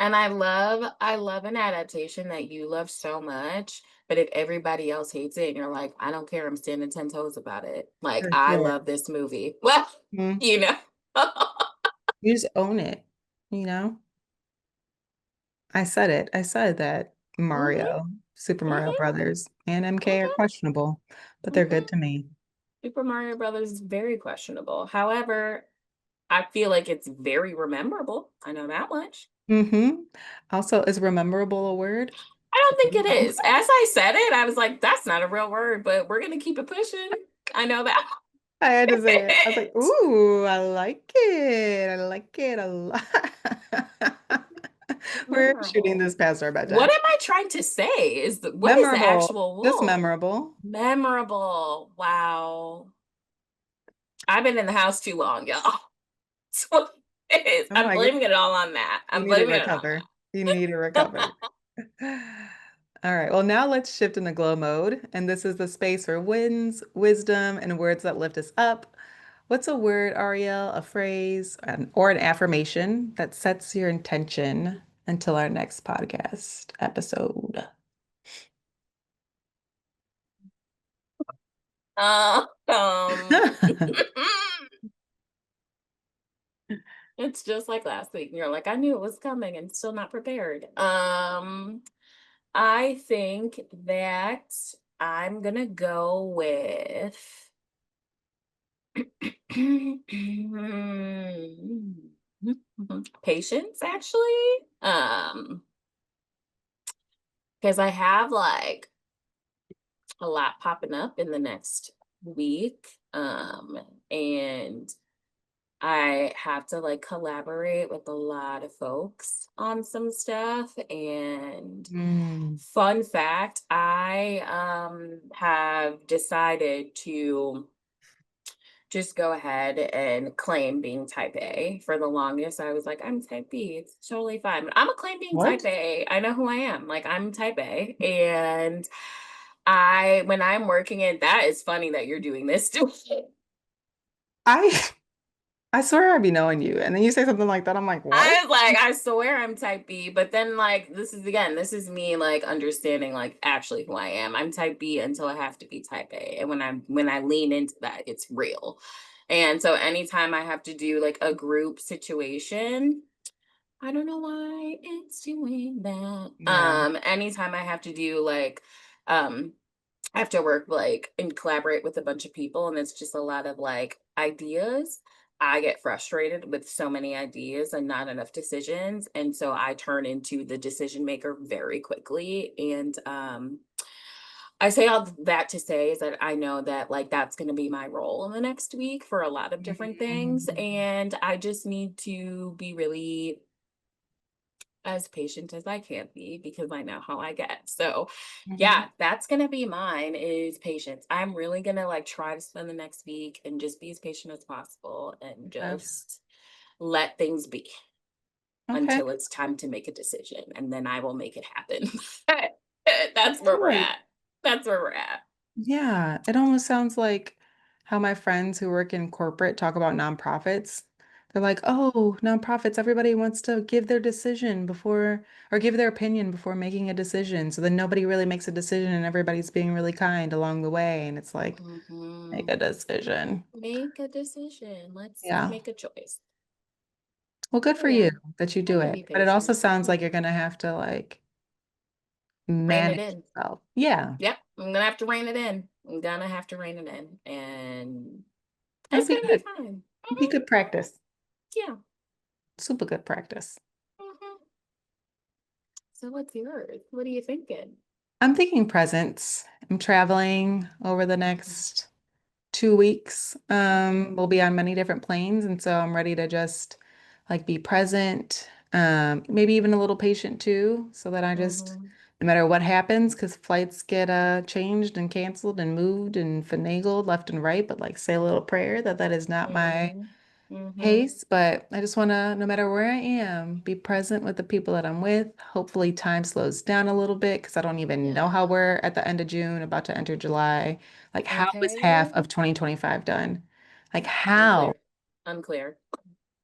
And I love an adaptation that you love so much, but if everybody else hates it and you're like, I don't care, I'm standing 10 toes about it. Like, For I sure. love this movie. Well, Mhm. you know. You just own it, you know? I said it. I said that hmm Super Mario hmm Brothers, and MK are hmm questionable, but they're good hmm to me. Super Mario Brothers is very questionable. However, I feel like it's very rememberable. I know that much. hmm Also, is rememberable a word? I don't think it is. As I said it, I was like, that's not a real word, but we're gonna keep it pushing. I know that. I had to say it. I was like, ooh, I like it. I like it a lot. We're shooting Memorable. this past our What bedtime. am I trying to say? What is the Memorable, actual just wool? memorable. Memorable. Wow. I've been in the house too long, y'all. So it is. Oh I'm my God. blaming it all on that. You I'm need to blaming it on recover. You need to recover. All right. Well, now let's shift into glow mode. And this is the space for wins, wisdom, and words that lift us up. What's a word, Ariel, a phrase, or an affirmation that sets your intention until our next podcast episode? that. It's just like last week. You're like, I knew it was coming and still not prepared. I think that I'm gonna go with patience, actually. Because I have like a lot popping up in the next week. And I have to like collaborate with a lot of folks on some stuff. And Mm. fun fact, I have decided to just go ahead and claim being type A. For the longest, I was like, I'm type B. It's totally fine. But I'm gonna claim being type What? A. I know who I am. Like I'm type A. And when I'm working in that, is funny that you're doing this too. I I swear I'd be knowing you. And then you say something like that. I'm like, what? I was like, I swear I'm type B, but then like this is me like understanding like actually who I am. I'm type B until I have to be type A. And when I lean into that, it's real. And so anytime I have to do like a group situation, I don't know why it's doing that. Yeah. Anytime I have to do like I have to work like and collaborate with a bunch of people, and it's just a lot of like ideas. I get frustrated with so many ideas and not enough decisions. And so I turn into the decision maker very quickly. And I say all that to say is that I know that like that's going to be my role in the next week for a lot of different things. Mm. And I just need to be really as patient as I can be because I know how I get. So, Mhm. yeah, that's going to be mine is patience. I'm really going to like try to spend the next week and just be as patient as possible and Okay. just let things be Okay. until it's time to make a decision and then I will make it happen. I That's where feel we're like, at. That's where we're at. yeah, it almost sounds like how my friends who work in corporate talk about nonprofits. They're like, oh, nonprofits, everybody wants to give their decision before, or give their opinion before making a decision. So then nobody really makes a decision and everybody's being really kind along the way. And it's like, make Mhm. a decision. Make a decision. Let's Yeah. make a choice. Well, good So for you yeah, that you I'm do gonna it. be But it also patient. sounds like Yeah. you're gonna have to like Rein it manage in. yourself. Yeah, Yep, I'm gonna have to rein it in. I'm gonna have to rein it in, and that'll it's be gonna be good. fine. It'll be good practice. Yeah. Super good practice. hmm So what's yours? What are you thinking? I'm thinking presents. I'm traveling over the hmm next 2 weeks. We'll hmm be on many different planes, and so I'm ready to just like be present, maybe even a little patient too, so that I just, hmm no matter what happens, because flights get changed and canceled and moved and finagled left and right, but like say a little prayer that that is not my hmm hmm case. But I just want to, no matter where I am, be present with the people that I'm with. Hopefully, time slows down a little bit because I don't even know how Yeah. we're at the end of June, about to enter July. Like, how is half Okay. of 2025 done? Like, how? Unclear. Unclear.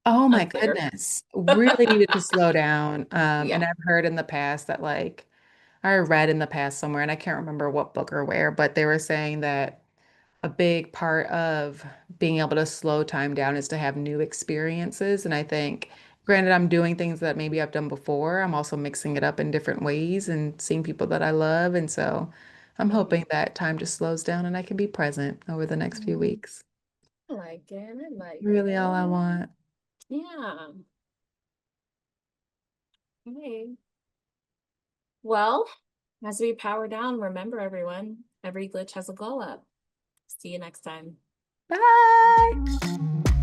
Oh my Unclear. goodness. Really needed to slow down. And Yeah. I've heard in the past that, like, I read in the past somewhere, and I can't remember what book or where, but they were saying that a big part of being able to slow time down is to have new experiences. And I think, granted, I'm doing things that maybe I've done before. I'm also mixing it up in different ways and seeing people that I love. And so I'm hoping hmm that time just slows down and I can be present over the next few weeks. I like it. I like Really all I it. want. Yeah. Okay. Well, as we power down, remember everyone, every glitch has a glow up. See you next time. Bye.